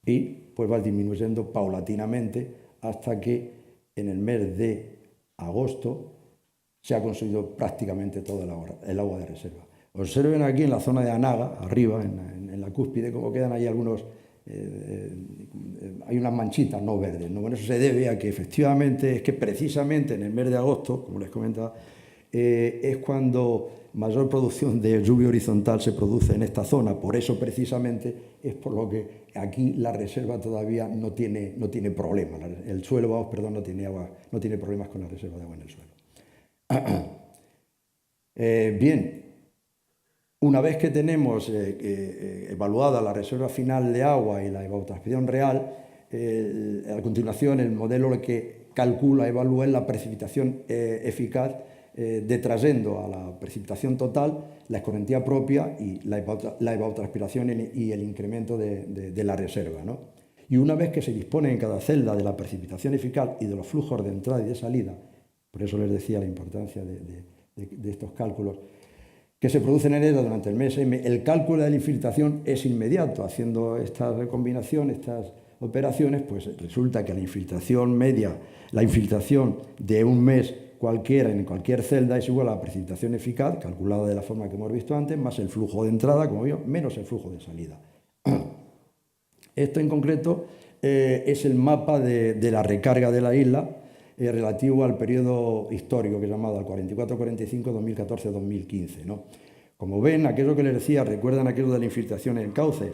Y pues va disminuyendo paulatinamente hasta que en el mes de agosto se ha consumido prácticamente todo el agua de reserva. Observen aquí en la zona de Anaga, arriba, en la cúspide, cómo quedan ahí algunos, hay unas manchitas no verdes, ¿no? Bueno, eso se debe a que efectivamente, es que precisamente en el mes de agosto, como les comentaba, es cuando mayor producción de lluvia horizontal se produce en esta zona. Por eso precisamente es por lo que aquí la reserva todavía no tiene problemas. El suelo, no tiene problemas con la reserva de agua en el suelo. Bien, una vez que tenemos evaluada la reserva final de agua y la evapotranspiración real, a continuación el modelo lo que calcula, evalúa la precipitación eficaz, detrayendo a la precipitación total la escorrentía propia y la evapotranspiración y el incremento de la reserva, ¿no? Y una vez que se dispone en cada celda de la precipitación eficaz y de los flujos de entrada y de salida, por eso les decía la importancia de estos cálculos, que se producen en ella durante el mes M, el cálculo de la infiltración es inmediato. Haciendo esta recombinación, estas operaciones, pues resulta que la infiltración media, la infiltración de un mes cualquiera en cualquier celda es igual a la precipitación eficaz, calculada de la forma que hemos visto antes, más el flujo de entrada, como vio, menos el flujo de salida. Esto en concreto es el mapa de la recarga de la isla relativo al periodo histórico que es llamado al 44-45, 2014-2015, ¿no? Como ven, aquello que les decía, recuerdan aquello de la infiltración en cauces.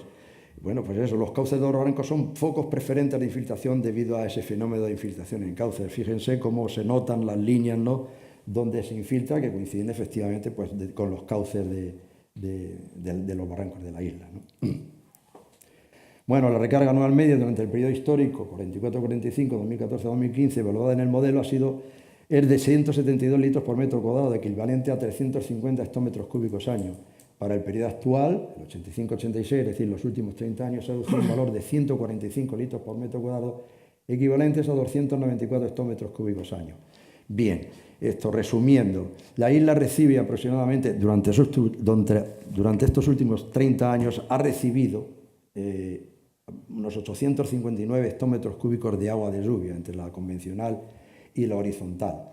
Bueno, pues eso, los cauces de Oro Branco son focos preferentes de infiltración debido a ese fenómeno de infiltración en cauces. Fíjense cómo se notan las líneas, ¿no?, donde se infiltra, que coinciden efectivamente pues, con los cauces de los barrancos de la isla, ¿no? Bueno, la recarga anual media durante el periodo histórico 44-45, 2014-2015, evaluada en el modelo, es de 172 litros por metro cuadrado, equivalente a 350 hectómetros cúbicos año. Para el periodo actual, el 85-86, es decir, los últimos 30 años, se ha reducido un valor de 145 litros por metro cuadrado, equivalentes a 294 hectómetros cúbicos año. Bien, esto resumiendo, la isla recibe aproximadamente, durante estos últimos 30 años, ha recibido unos 859 hectómetros cúbicos de agua de lluvia, entre la convencional y la horizontal.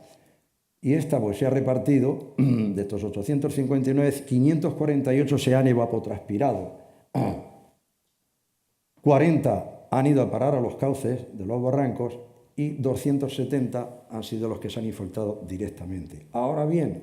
Y esta pues se ha repartido, de estos 859, 548 se han evapotranspirado, 40 han ido a parar a los cauces de los barrancos y 270 han sido los que se han infiltrado directamente. Ahora bien,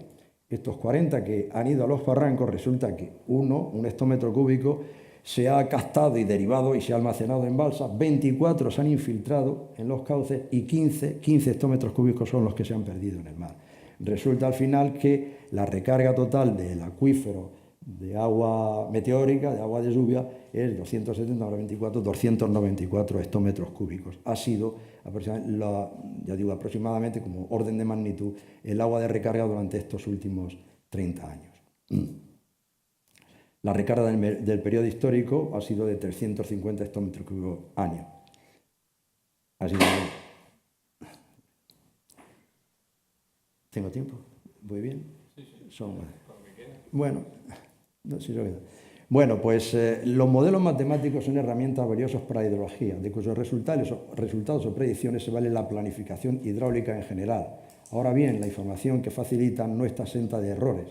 estos 40 que han ido a los barrancos, resulta que un hectómetro cúbico, se ha captado y derivado y se ha almacenado en balsas, 24 se han infiltrado en los cauces y 15 hectómetros cúbicos son los que se han perdido en el mar. Resulta al final que la recarga total del acuífero de agua meteórica, de agua de lluvia, es 270 más 24, 294 hectómetros cúbicos. Ha sido aproximadamente, como orden de magnitud, el agua de recarga durante estos últimos 30 años. La recarga del periodo histórico ha sido de 350 hectómetros cúbicos año. Así que... ¿Tengo tiempo? ¿Voy bien? Sí. Bueno, no, sí, bueno, pues los modelos matemáticos son herramientas valiosas para la hidrología, de cuyos resultados o predicciones se vale la planificación hidráulica en general. Ahora bien, la información que facilitan no está exenta de errores.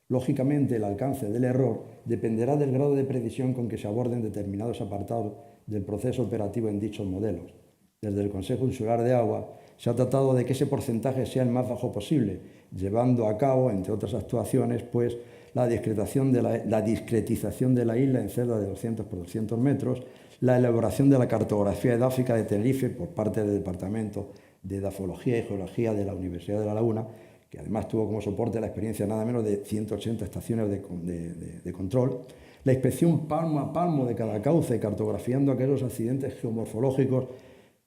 Lógicamente, el alcance del error dependerá del grado de precisión con que se aborden determinados apartados del proceso operativo en dichos modelos. Desde el Consejo Insular de Agua se ha tratado de que ese porcentaje sea el más bajo posible, llevando a cabo, entre otras actuaciones, pues, la discretización de la isla en celdas de 200 por 200 metros, la elaboración de la cartografía edáfica de Tenerife por parte del Departamento de Edafología y Geología de la Universidad de La Laguna, que además tuvo como soporte la experiencia nada menos de 180 estaciones de control, la inspección palmo a palmo de cada cauce, cartografiando aquellos accidentes geomorfológicos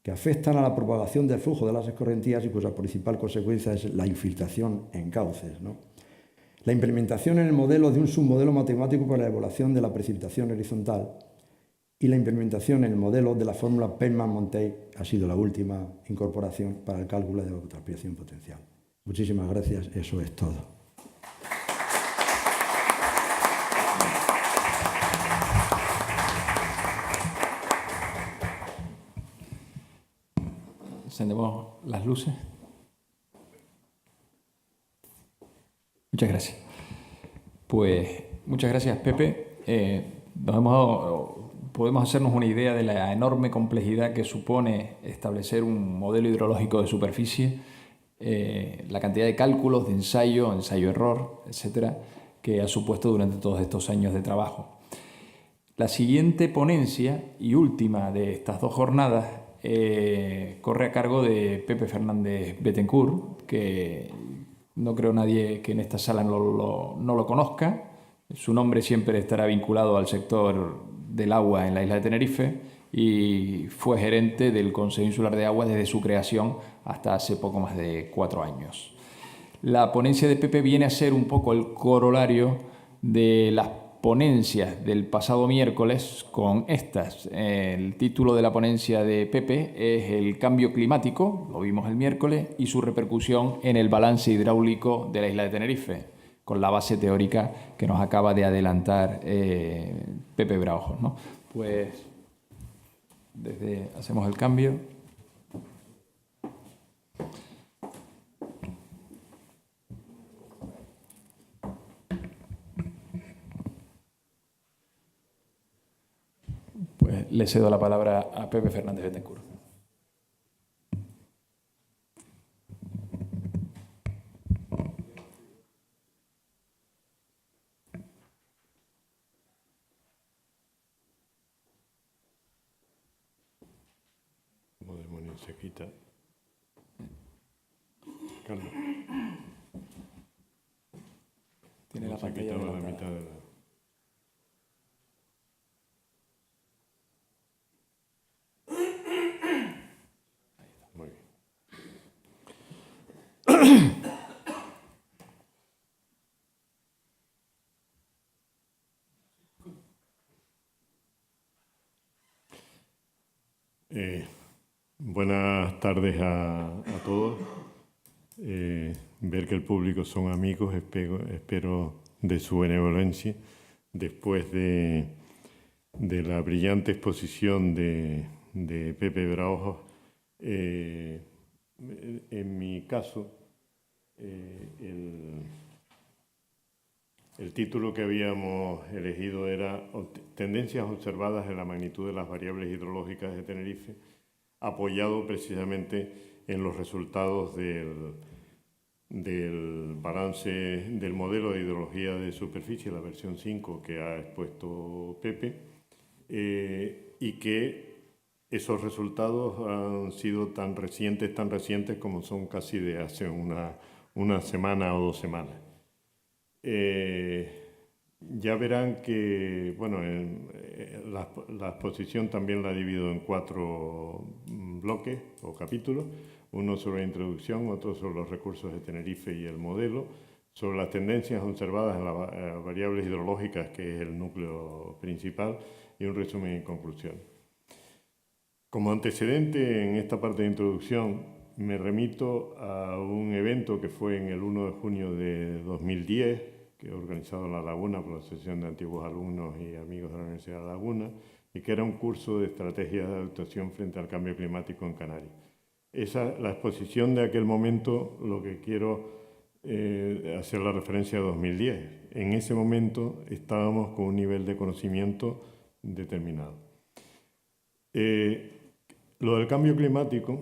que afectan a la propagación del flujo de las escorrentías y cuya principal consecuencia es la infiltración en cauces, ¿no? La implementación en el modelo de un submodelo matemático para la evaluación de la precipitación horizontal y la implementación en el modelo de la fórmula Penman-Montet ha sido la última incorporación para el cálculo de la transpiración potencial. Muchísimas gracias, eso es todo. Encendemos las luces. Muchas gracias. Pues muchas gracias, Pepe. Podemos hacernos una idea de la enorme complejidad que supone establecer un modelo hidrológico de superficie, la cantidad de cálculos, de ensayo-error, etcétera, que ha supuesto durante todos estos años de trabajo. La siguiente ponencia y última de estas 2 jornadas corre a cargo de Pepe Fernández Bettencourt, que no creo nadie que en esta sala no lo conozca. Su nombre siempre estará vinculado al sector del agua en la isla de Tenerife y fue gerente del Consejo Insular de Agua desde su creación hasta hace poco más de 4 años. La ponencia de Pepe viene a ser un poco el corolario de las ponencias del pasado miércoles con estas. El título de la ponencia de Pepe es el cambio climático, lo vimos el miércoles, y su repercusión en el balance hidráulico de la isla de Tenerife, con la base teórica que nos acaba de adelantar Pepe Braujos, ¿no? Pues hacemos el cambio. Pues le cedo la palabra a Pepe Fernández Bettencourt. Como demonios se quita. Carlos. Tiene la pantalla de la adelantada. mitad de la... Muy bien. Buenas tardes a todos. Ver que el público son amigos, espero de su benevolencia. Después de la brillante exposición de Pepe Braujos, en mi caso, el título que habíamos elegido era Tendencias observadas en la magnitud de las variables hidrológicas de Tenerife, apoyado precisamente en los resultados del balance del modelo de hidrología de superficie, la versión 5 que ha expuesto Pepe, y que esos resultados han sido tan recientes como son casi de hace una semana o 2 semanas. Ya verán que, bueno, la exposición también la divido en 4 bloques o capítulos, uno sobre la introducción, otro sobre los recursos de Tenerife y el modelo, sobre las tendencias observadas en las variables hidrológicas, que es el núcleo principal, y un resumen y conclusión. Como antecedente en esta parte de introducción, me remito a un evento que fue en el 1 de junio de 2010, que he organizado en La Laguna por la Asociación de Antiguos Alumnos y Amigos de la Universidad de La Laguna, y que era un curso de estrategias de adaptación frente al cambio climático en Canarias. La exposición de aquel momento, lo que quiero hacer la referencia a 2010. En ese momento estábamos con un nivel de conocimiento determinado. Lo del cambio climático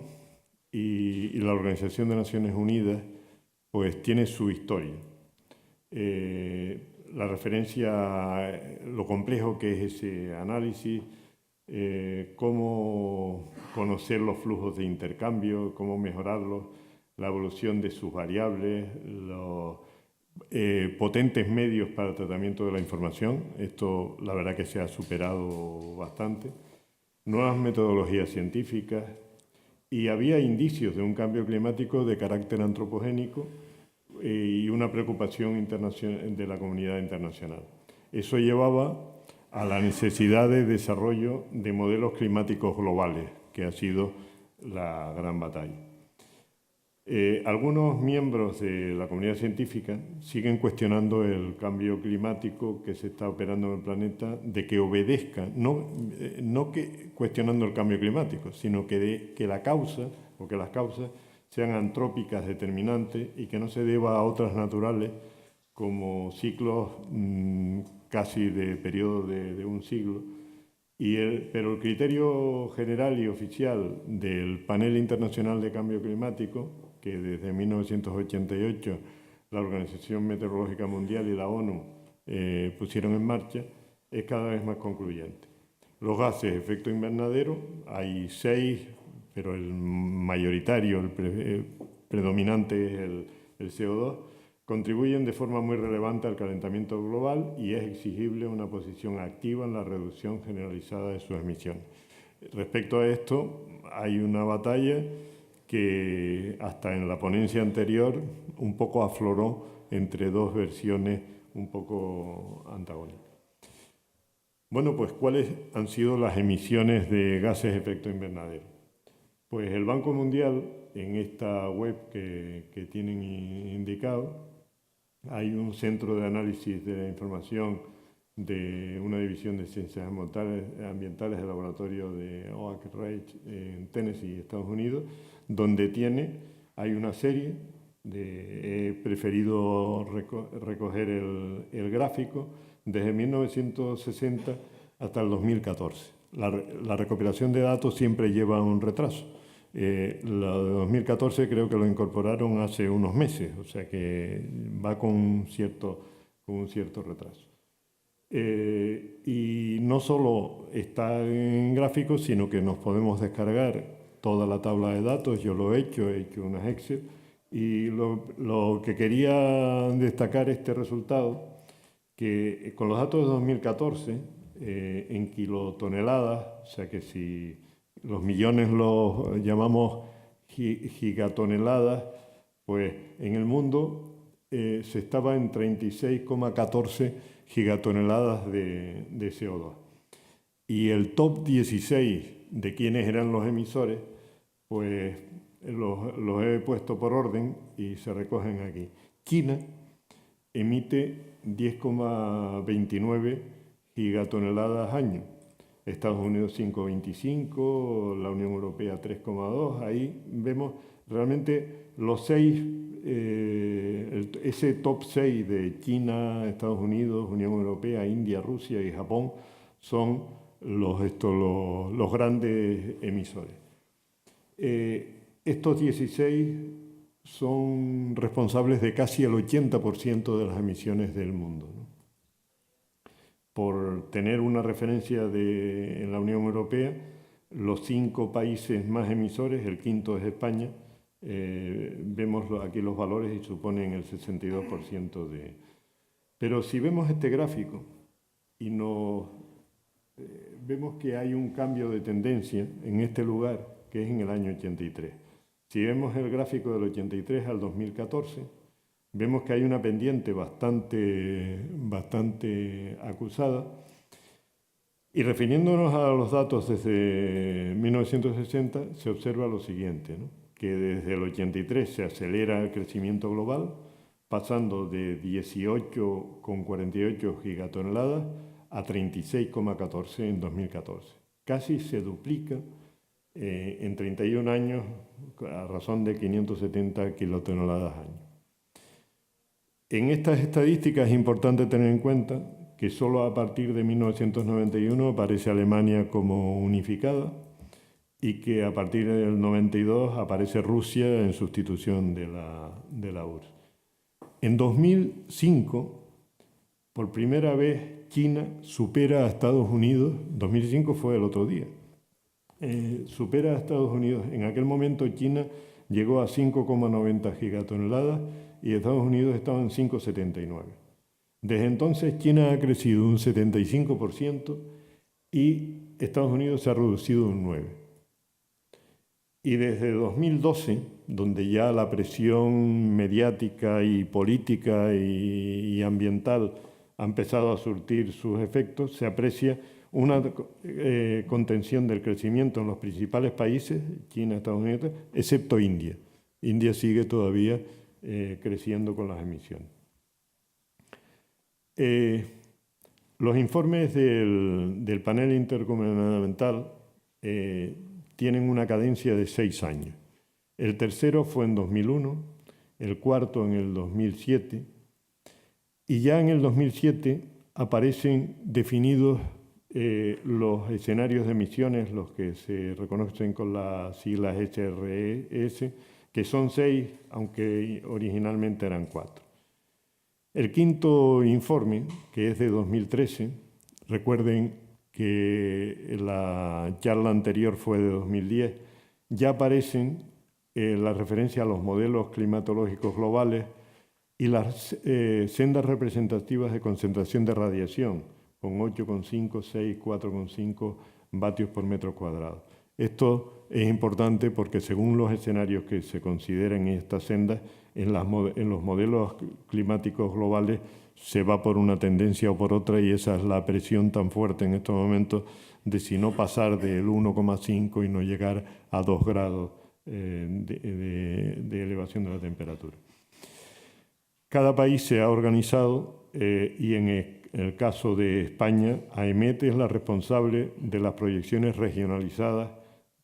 y la Organización de Naciones Unidas pues tiene su historia. La referencia, lo complejo que es ese análisis, cómo conocer los flujos de intercambio, cómo mejorarlos, la evolución de sus variables, los potentes medios para el tratamiento de la información. Esto, la verdad, que se ha superado bastante. Nuevas metodologías científicas, y había indicios de un cambio climático de carácter antropogénico y una preocupación de la comunidad internacional. Eso llevaba a la necesidad de desarrollo de modelos climáticos globales, que ha sido la gran batalla. Algunos miembros de la comunidad científica siguen cuestionando el cambio climático que se está operando en el planeta, de que obedezca, no que cuestionando el cambio climático, sino que la causa o que las causas sean antrópicas determinantes y que no se deba a otras naturales como ciclos casi de periodo de un siglo. Pero el criterio general y oficial del Panel Internacional de Cambio Climático, que desde 1988 la Organización Meteorológica Mundial y la ONU pusieron en marcha, es cada vez más concluyente. Los gases de efecto invernadero, hay 6, pero el mayoritario, el predominante es el CO2, contribuyen de forma muy relevante al calentamiento global y es exigible una posición activa en la reducción generalizada de sus emisiones. Respecto a esto, hay una batalla que hasta en la ponencia anterior un poco afloró entre dos versiones un poco antagónicas. Bueno, pues ¿cuáles han sido las emisiones de gases de efecto invernadero? Pues el Banco Mundial, en esta web que tienen indicado, hay un centro de análisis de la información de una división de ciencias ambientales del laboratorio de Oak Ridge en Tennessee, Estados Unidos, donde hay una serie he preferido recoger el gráfico desde 1960 hasta el 2014. La recopilación de datos siempre lleva un retraso. Lo de 2014 creo que lo incorporaron hace unos meses, o sea que va con un cierto retraso. Y no solo está en gráficos, sino que nos podemos descargar toda la tabla de datos. Yo lo he hecho unas Excel, y lo que quería destacar este resultado, que con los datos de 2014, en kilotoneladas, o sea que si los millones los llamamos gigatoneladas, pues en el mundo se estaba en 36,14 gigatoneladas de CO2. Y el top 16 de quiénes eran los emisores, pues los he puesto por orden y se recogen aquí. China emite 10,29 gigatoneladas año. Estados Unidos 5,25, la Unión Europea 3,2. Ahí vemos realmente los 6, ese top 6 de China, Estados Unidos, Unión Europea, India, Rusia y Japón son los grandes emisores. Estos 16 son responsables de casi el 80% de las emisiones del mundo, ¿no? Por tener una referencia en la Unión Europea, los 5 países más emisores, el quinto es España, vemos aquí los valores y suponen el 62% de... Pero si vemos este gráfico y vemos que hay un cambio de tendencia en este lugar, que es en el año 83. Si vemos el gráfico del 83 al 2014, vemos que hay una pendiente bastante acusada. Y refiriéndonos a los datos desde 1960, se observa lo siguiente, ¿no? Que desde el 83 se acelera el crecimiento global, pasando de 18,48 gigatoneladas a 36,14 en 2014. Casi se duplica en 31 años, a razón de 570 kilotoneladas año. En estas estadísticas es importante tener en cuenta que solo a partir de 1991 aparece Alemania como unificada y que a partir del 92 aparece Rusia en sustitución de la URSS. En 2005, por primera vez, China supera a Estados Unidos. 2005 fue el otro día. Supera a Estados Unidos. En aquel momento China llegó a 5,90 gigatoneladas y Estados Unidos estaba en 5,79. Desde entonces China ha crecido un 75% y Estados Unidos se ha reducido un 9%. Y desde 2012, donde ya la presión mediática y política y ambiental ha empezado a surtir sus efectos, se aprecia una contención del crecimiento en los principales países, China, Estados Unidos, excepto India. India sigue todavía creciendo con las emisiones. Los informes del panel intergubernamental tienen una cadencia de 6 años. El tercero fue en 2001, el cuarto en el 2007, y ya en el 2007 aparecen definidos los escenarios de emisiones, los que se reconocen con las siglas HRS, que son 6, aunque originalmente eran 4. El quinto informe, que es de 2013, recuerden que la charla anterior fue de 2010, ya aparecen la referencia a los modelos climatológicos globales y las sendas representativas de concentración de radiación, con 8,5, 6, 4,5 vatios por metro cuadrado. Esto es importante porque según los escenarios que se consideren en estas sendas, en los modelos climáticos globales se va por una tendencia o por otra, y esa es la presión tan fuerte en estos momentos de si no pasar del 1,5 y no llegar a 2 grados de elevación de la temperatura. Cada país se ha organizado y en el caso de España, AEMET es la responsable de las proyecciones regionalizadas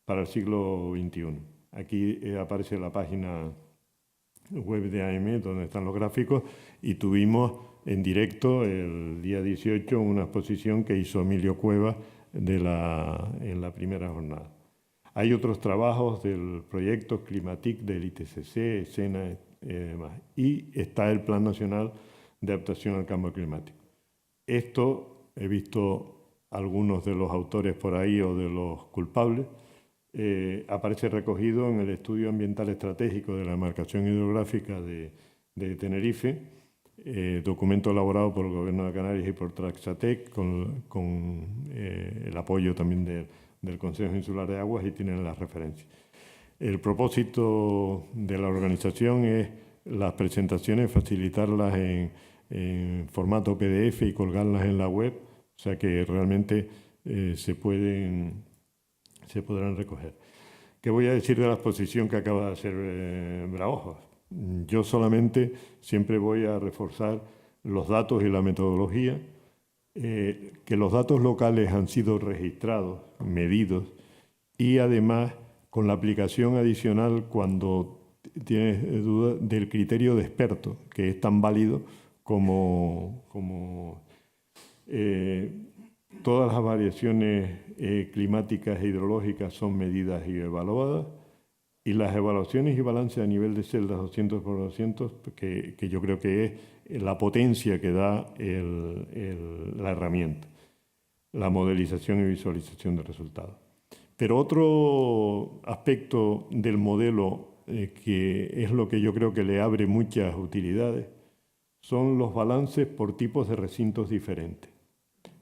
para el siglo XXI. Aquí aparece la página web de AEMET donde están los gráficos, y tuvimos en directo el día 18 una exposición que hizo Emilio Cueva en la primera jornada. Hay otros trabajos del proyecto Climatic del ITCC, SENA y demás. Y está el Plan Nacional de Adaptación al Cambio Climático. Esto, he visto algunos de los autores por ahí o de los culpables, aparece recogido en el Estudio Ambiental Estratégico de la Demarcación Hidrográfica de Tenerife, documento elaborado por el Gobierno de Canarias y por Traxatec, con el apoyo también del Consejo Insular de Aguas, y tienen las referencias. El propósito de la organización es las presentaciones, facilitarlas en formato PDF y colgarlas en la web, o sea que realmente se podrán recoger. ¿Qué voy a decir de la exposición que acaba de hacer Brahojas? Yo solamente siempre voy a reforzar los datos y la metodología, que los datos locales han sido registrados, medidos, y además con la aplicación adicional cuando tienes duda del criterio de experto, que es tan válido como todas las variaciones climáticas e hidrológicas son medidas y evaluadas, y las evaluaciones y balances a nivel de celdas 200 por 200, que yo creo que es la potencia que da la herramienta, la modelización y visualización de resultados. Pero otro aspecto del modelo que es lo que yo creo que le abre muchas utilidades son los balances por tipos de recintos diferentes.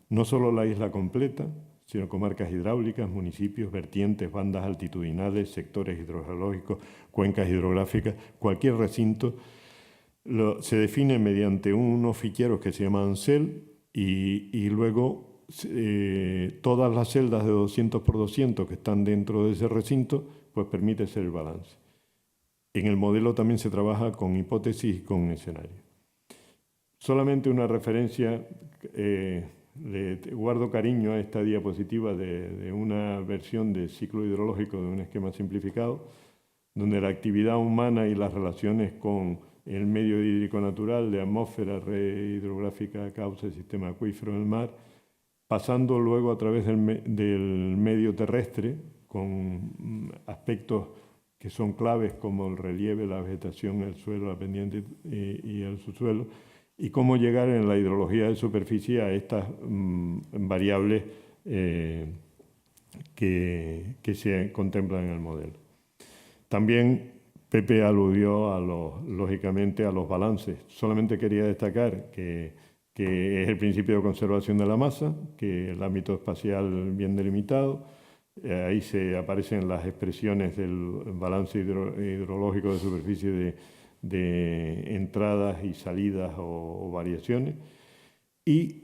No solo la isla completa, sino comarcas hidráulicas, municipios, vertientes, bandas altitudinales, sectores hidrogeológicos, cuencas hidrográficas, cualquier recinto se define mediante unos ficheros que se llaman CEL y luego todas las celdas de 200 por 200 que están dentro de ese recinto, pues permite hacer el balance. En el modelo también se trabaja con hipótesis y con escenarios. Solamente una referencia, le guardo cariño a esta diapositiva de una versión de ciclo hidrológico de un esquema simplificado, donde la actividad humana y las relaciones con el medio hídrico natural de atmósfera, red hidrográfica, cauce, sistema acuífero del mar, pasando luego a través del medio terrestre, con aspectos que son claves como el relieve, la vegetación, el suelo, la pendiente y el subsuelo, y cómo llegar en la hidrología de superficie a estas variables que se contemplan en el modelo. También Pepe aludió lógicamente a los balances. Solamente quería destacar que es el principio de conservación de la masa, que el ámbito espacial bien delimitado. Ahí se aparecen las expresiones del balance hidrológico de superficie de entradas y salidas o variaciones. Y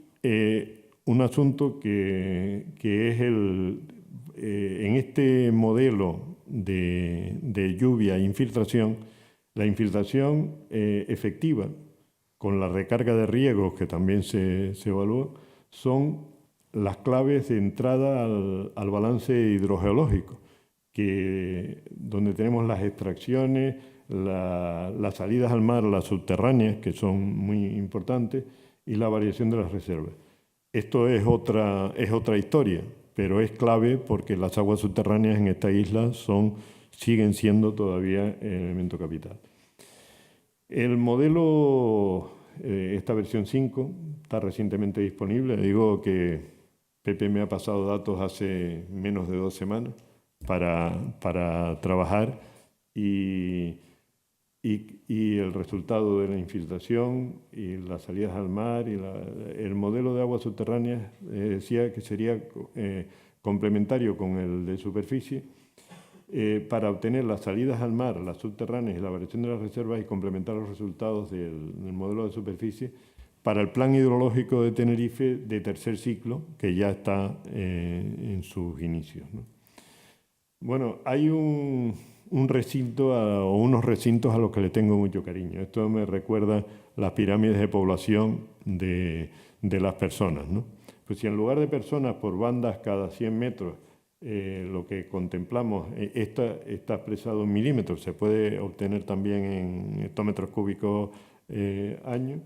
un asunto que es en este modelo de lluvia e infiltración, la infiltración efectiva con la recarga de riegos que también se evaluó, son las claves de entrada al balance hidrogeológico, donde tenemos las extracciones, las salidas al mar, las subterráneas, que son muy importantes, y la variación de las reservas. Esto es otra historia, pero es clave porque las aguas subterráneas en esta isla siguen siendo todavía el elemento capital. El modelo, esta versión 5, está recientemente disponible. Digo que Pepe me ha pasado datos hace menos de 2 semanas para trabajar y el resultado de la infiltración y las salidas al mar y el modelo de aguas subterráneas decía que sería complementario con el de superficie para obtener las salidas al mar, las subterráneas y la variación de las reservas y complementar los resultados del modelo de superficie para el plan hidrológico de Tenerife de tercer ciclo, que ya está en sus inicios, ¿no? Bueno, hay un recinto o unos recintos a los que le tengo mucho cariño. Esto me recuerda las pirámides de población de las personas, ¿no? Pues si en lugar de personas por bandas cada 100 metros, lo que contemplamos está expresado en milímetros, se puede obtener también en hectómetros cúbicos año,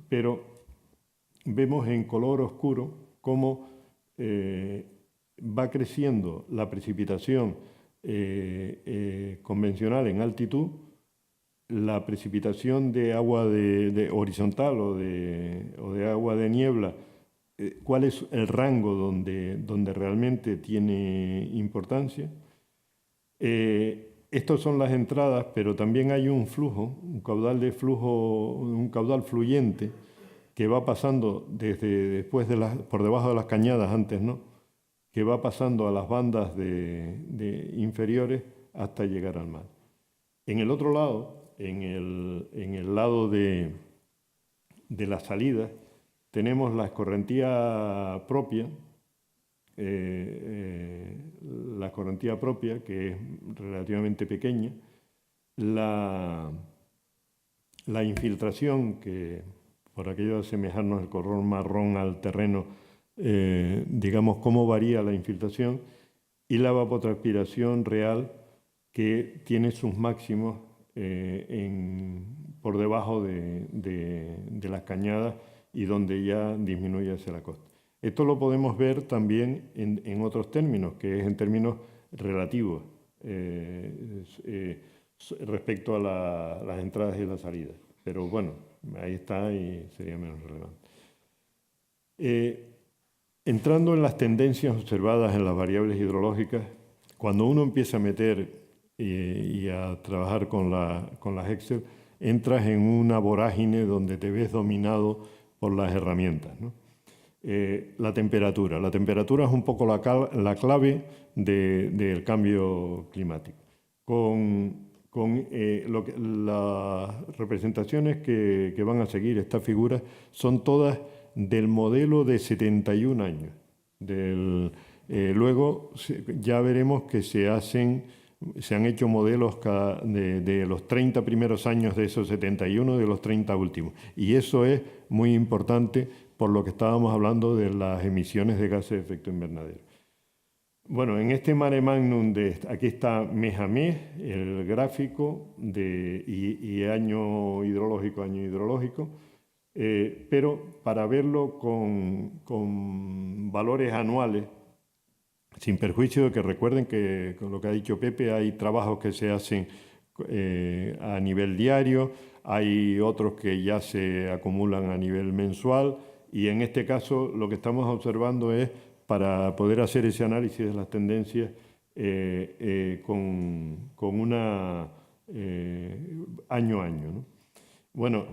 pero vemos en color oscuro cómo va creciendo la precipitación convencional en altitud, la precipitación de agua de horizontal o de agua de niebla, cuál es el rango donde realmente tiene importancia. Estas son las entradas, pero también hay un flujo, un caudal fluyente que va pasando por debajo de las cañadas antes, ¿no? Que va pasando a las bandas inferiores hasta llegar al mar. En el otro lado, en el lado de la salida, tenemos la escorrentía propia, que es relativamente pequeña, la infiltración, que por aquello de asemejarnos el color marrón al terreno, digamos cómo varía la infiltración, y la evapotranspiración real, que tiene sus máximos por debajo de las cañadas y donde ya disminuye hacia la costa. Esto lo podemos ver también en otros términos, que es en términos relativos respecto a las entradas y las salidas. Pero bueno, ahí está y sería menos relevante. Entrando en las tendencias observadas en las variables hidrológicas, cuando uno empieza a meter y a trabajar con las Excel, entras en una vorágine donde te ves dominado por las herramientas, ¿no? La temperatura es un poco la clave del cambio climático. Las representaciones que van a seguir estas figuras son todas del modelo de 71 años. Luego ya veremos que se han hecho modelos de los 30 primeros años de esos 71, de los 30 últimos. Y eso es muy importante por lo que estábamos hablando de las emisiones de gases de efecto invernadero. Bueno, en este mare magnum, aquí está mes a mes, el gráfico y año hidrológico, pero para verlo con valores anuales, sin perjuicio de que recuerden que, con lo que ha dicho Pepe, hay trabajos que se hacen a nivel diario, hay otros que ya se acumulan a nivel mensual, y en este caso lo que estamos observando es, para poder hacer ese análisis de las tendencias con una año a año, ¿no? Bueno,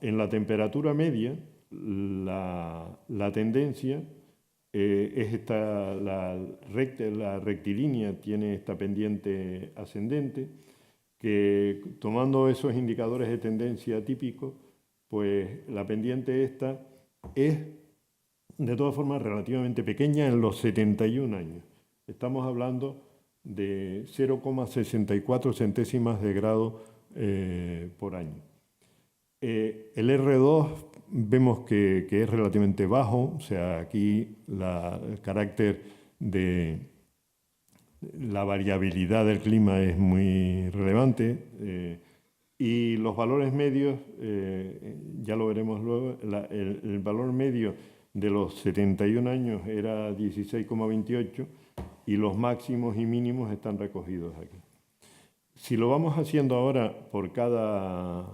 en la temperatura media, la tendencia es la rectilínea tiene esta pendiente ascendente, que tomando esos indicadores de tendencia típicos, pues la pendiente esta es de todas formas relativamente pequeña en los 71 años. Estamos hablando de 0,64 centésimas de grado por año. El R2 vemos que es relativamente bajo, o sea, aquí el carácter de la variabilidad del clima es muy relevante y los valores medios, ya lo veremos luego, el valor medio de los 71 años era 16,28 y los máximos y mínimos están recogidos aquí. Si lo vamos haciendo ahora por cada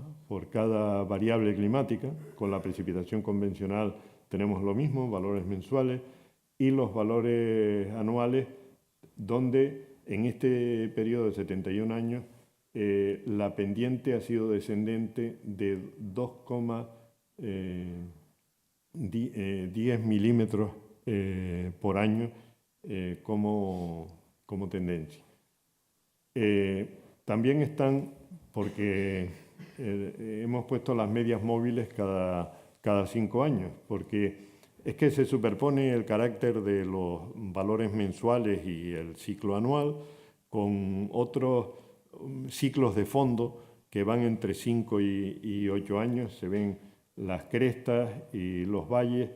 variable climática, con la precipitación convencional tenemos lo mismo, valores mensuales, y los valores anuales, donde en este periodo de 71 años la pendiente ha sido descendente de 2,10 milímetros por año como tendencia. También están, porque hemos puesto las medias móviles cada 5 años, porque es que se superpone el carácter de los valores mensuales y el ciclo anual con otros ciclos de fondo que van entre 5 y 8 años. Se ven las crestas y los valles.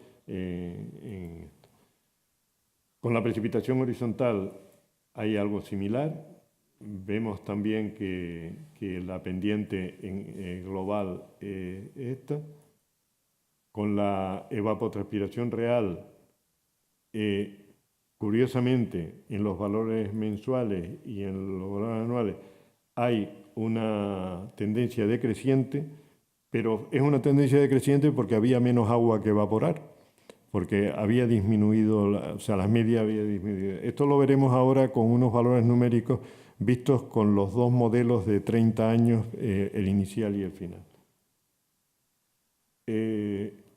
Con la precipitación horizontal hay algo similar. Vemos también que la pendiente global es esta. Con la evapotranspiración real, curiosamente, en los valores mensuales y en los valores anuales hay una tendencia decreciente, pero es una tendencia decreciente porque había menos agua que evaporar, porque había disminuido, o sea, la media había disminuido. Esto lo veremos ahora con unos valores numéricos vistos con los dos modelos de 30 años, el inicial y el final.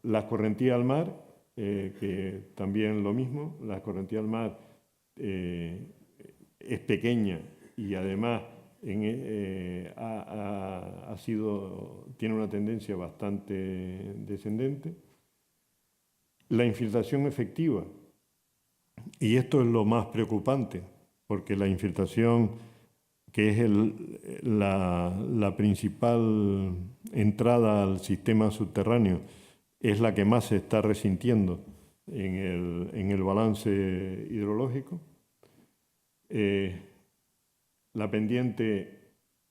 La escorrentía al mar, que también lo mismo, la escorrentía al mar es pequeña y además tiene una tendencia bastante descendente. La infiltración efectiva, y esto es lo más preocupante, porque la infiltración, que es la principal entrada al sistema subterráneo, es la que más se está resintiendo en el balance hidrológico. La pendiente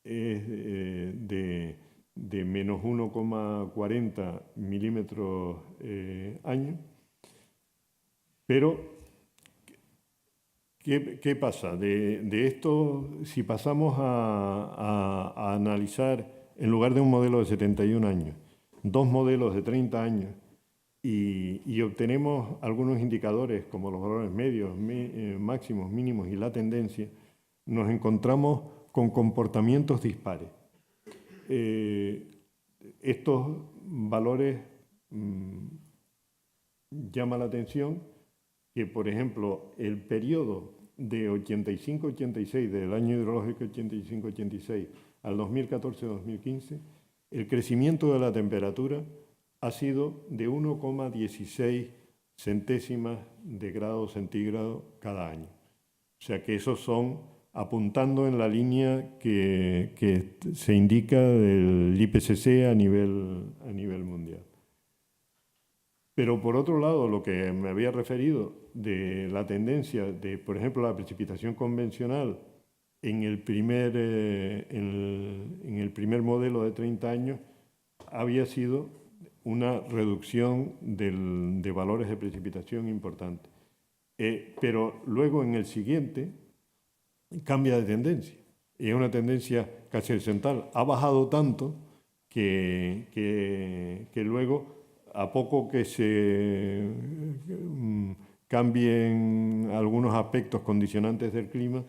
es de menos 1,40 milímetros año. Pero, ¿qué pasa? De esto, si pasamos a analizar, en lugar de un modelo de 71 años, dos modelos de 30 años, y obtenemos algunos indicadores como los valores medios, máximos, mínimos y la tendencia, nos encontramos con comportamientos dispares. Estos valores llaman la atención que, por ejemplo, el periodo de 85-86, del año hidrológico 85-86 al 2014-2015, el crecimiento de la temperatura ha sido de 1,16 centésimas de grado centígrado cada año. O sea que esos son apuntando en la línea que se indica del IPCC a nivel mundial. Pero por otro lado, lo que me había referido de la tendencia de, por ejemplo, la precipitación convencional en el primer modelo de 30 años había sido una reducción de valores de precipitación importante. Pero luego en el siguiente cambia de tendencia. Y es una tendencia casi horizontal. Ha bajado tanto que luego, a poco que se cambien algunos aspectos condicionantes del clima,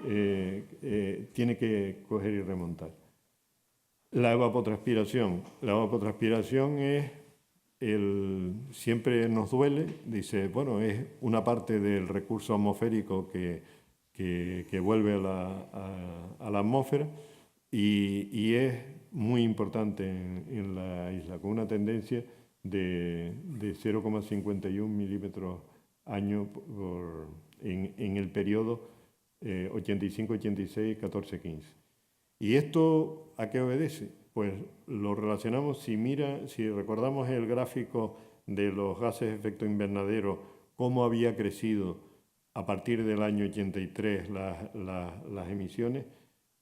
tiene que coger y remontar. La evapotranspiración. La evapotranspiración es siempre nos duele, dice, bueno, es una parte del recurso atmosférico que vuelve a la atmósfera y es muy importante en la isla, con una tendencia de 0,51 milímetros año en el periodo 85-86, 14-15. ¿Y esto a qué obedece? Pues lo relacionamos, si recordamos el gráfico de los gases de efecto invernadero, cómo había crecido a partir del año 83 las emisiones,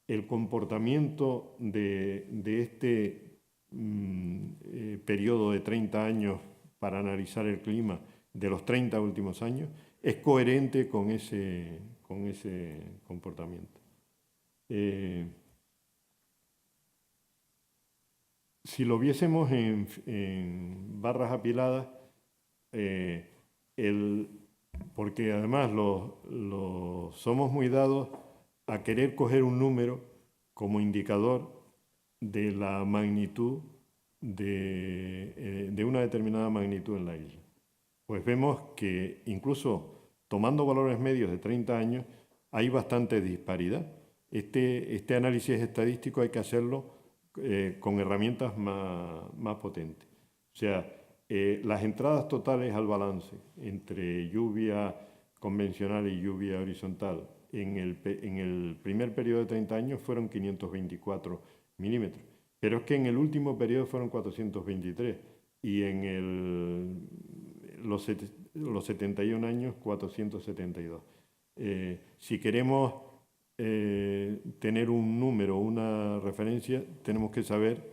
el comportamiento de este periodo de 30 años para analizar el clima de los 30 últimos años es coherente con ese comportamiento. Si lo viésemos en barras apiladas, porque además somos muy dados a querer coger un número como indicador de la magnitud de una determinada magnitud en la isla. Pues vemos que incluso tomando valores medios de 30 años hay bastante disparidad. Este análisis estadístico hay que hacerlo con herramientas más potentes. O sea, las entradas totales al balance entre lluvia convencional y lluvia horizontal en el primer periodo de 30 años fueron 524 milímetros, pero es que en el último periodo fueron 423 y en los 71 años 472. Si queremos tener un número, una referencia, tenemos que saber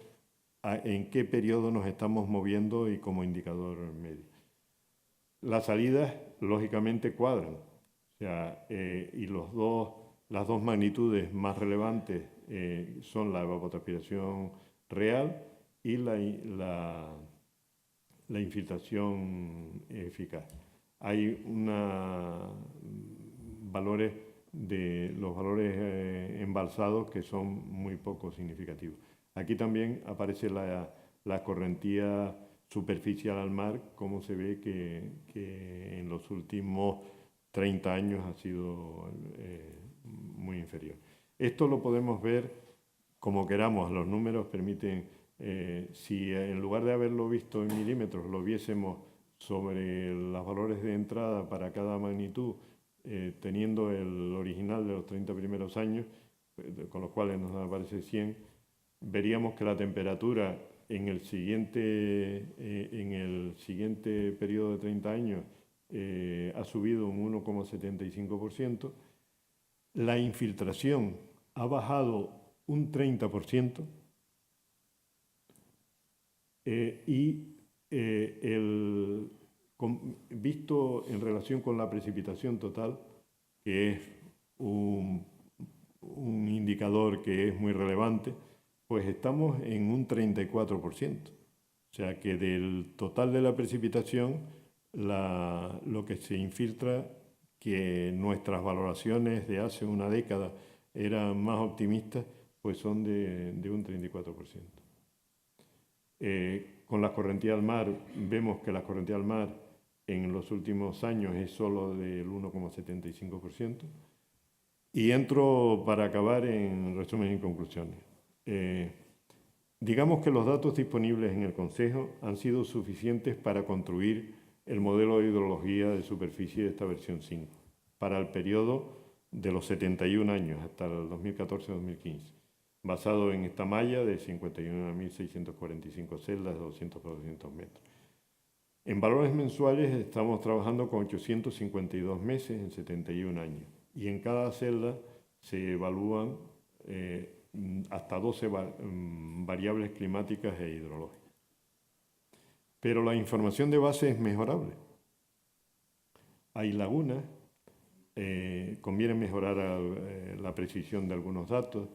en qué periodo nos estamos moviendo y como indicador medio. Las salidas, lógicamente, cuadran. O sea, y las dos magnitudes más relevantes son la evapotranspiración real y la infiltración eficaz. Hay los valores embalsados que son muy poco significativos. Aquí también aparece la correntía superficial al mar, como se ve que en los últimos 30 años ha sido muy inferior. Esto lo podemos ver como queramos, los números permiten, si en lugar de haberlo visto en milímetros, lo viésemos sobre los valores de entrada para cada magnitud, teniendo el original de los 30 primeros años, con los cuales nos aparece 100, veríamos que la temperatura en el siguiente periodo de 30 años ha subido un 1,75%, la infiltración ha bajado un 30%, visto en relación con la precipitación total, que es un indicador que es muy relevante, pues estamos en un 34%. O sea que del total de la precipitación, lo que se infiltra, que nuestras valoraciones de hace una década eran más optimistas, pues son de un 34%. Con la correntía al mar, vemos que la correntía al mar en los últimos años es solo del 1,75%. Y entro para acabar en resumen y conclusiones. Digamos que los datos disponibles en el Consejo han sido suficientes para construir el modelo de hidrología de superficie de esta versión 5 para el periodo de los 71 años hasta el 2014-2015, basado en esta malla de 51.645 celdas de 200 por 200 metros. En valores mensuales estamos trabajando con 852 meses en 71 años y en cada celda se evalúan hasta 12 variables climáticas e hidrológicas. Pero la información de base es mejorable. Hay lagunas, conviene mejorar la precisión de algunos datos,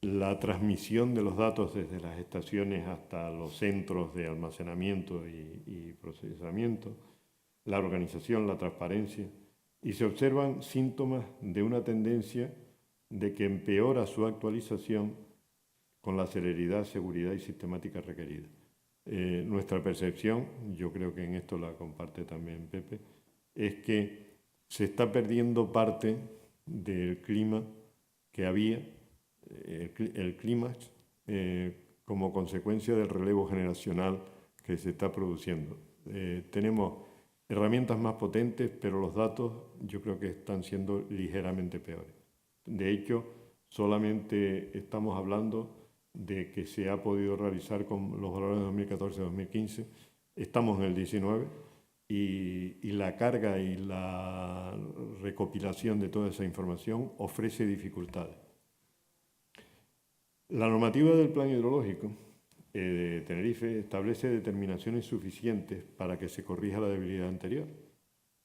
la transmisión de los datos desde las estaciones hasta los centros de almacenamiento y procesamiento, la organización, la transparencia, y se observan síntomas de una tendencia de que empeora su actualización con la celeridad, seguridad y sistemática requerida. Nuestra percepción, yo creo que en esto la comparte también Pepe, es que se está perdiendo parte del clima que había, el clímax, como consecuencia del relevo generacional que se está produciendo. Tenemos herramientas más potentes, pero los datos yo creo que están siendo ligeramente peores. De hecho, solamente estamos hablando de que se ha podido realizar con los valores de 2014-2015. Estamos en el 19 y la carga y la recopilación de toda esa información ofrece dificultades. La normativa del Plan Hidrológico de Tenerife establece determinaciones suficientes para que se corrija la debilidad anterior.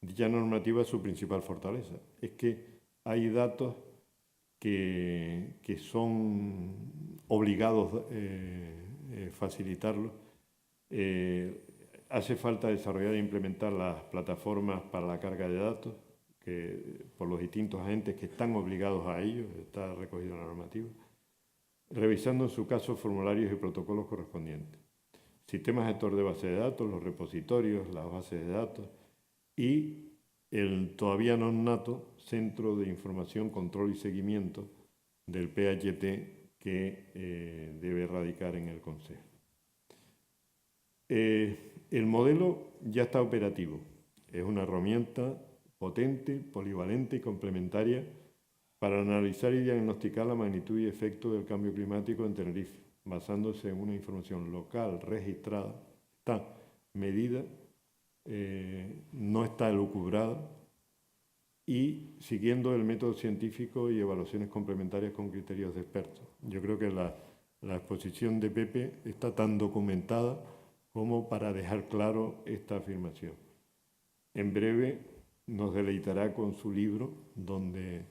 Dicha normativa es su principal fortaleza. Es que hay datos que son obligados facilitarlos. Hace falta desarrollar e implementar las plataformas para la carga de datos por los distintos agentes que están obligados a ello, está recogido en la normativa, revisando en su caso formularios y protocolos correspondientes, sistemas gestor de base de datos, los repositorios, las bases de datos y el todavía no nato Centro de Información, Control y Seguimiento del PHT que debe radicar en el Consejo. El modelo ya está operativo. Es una herramienta potente, polivalente y complementaria para analizar y diagnosticar la magnitud y efecto del cambio climático en Tenerife, basándose en una información local, registrada, está medida, no está elucubrada y siguiendo el método científico y evaluaciones complementarias con criterios de expertos. Yo creo que la exposición de Pepe está tan documentada como para dejar claro esta afirmación. En breve nos deleitará con su libro, donde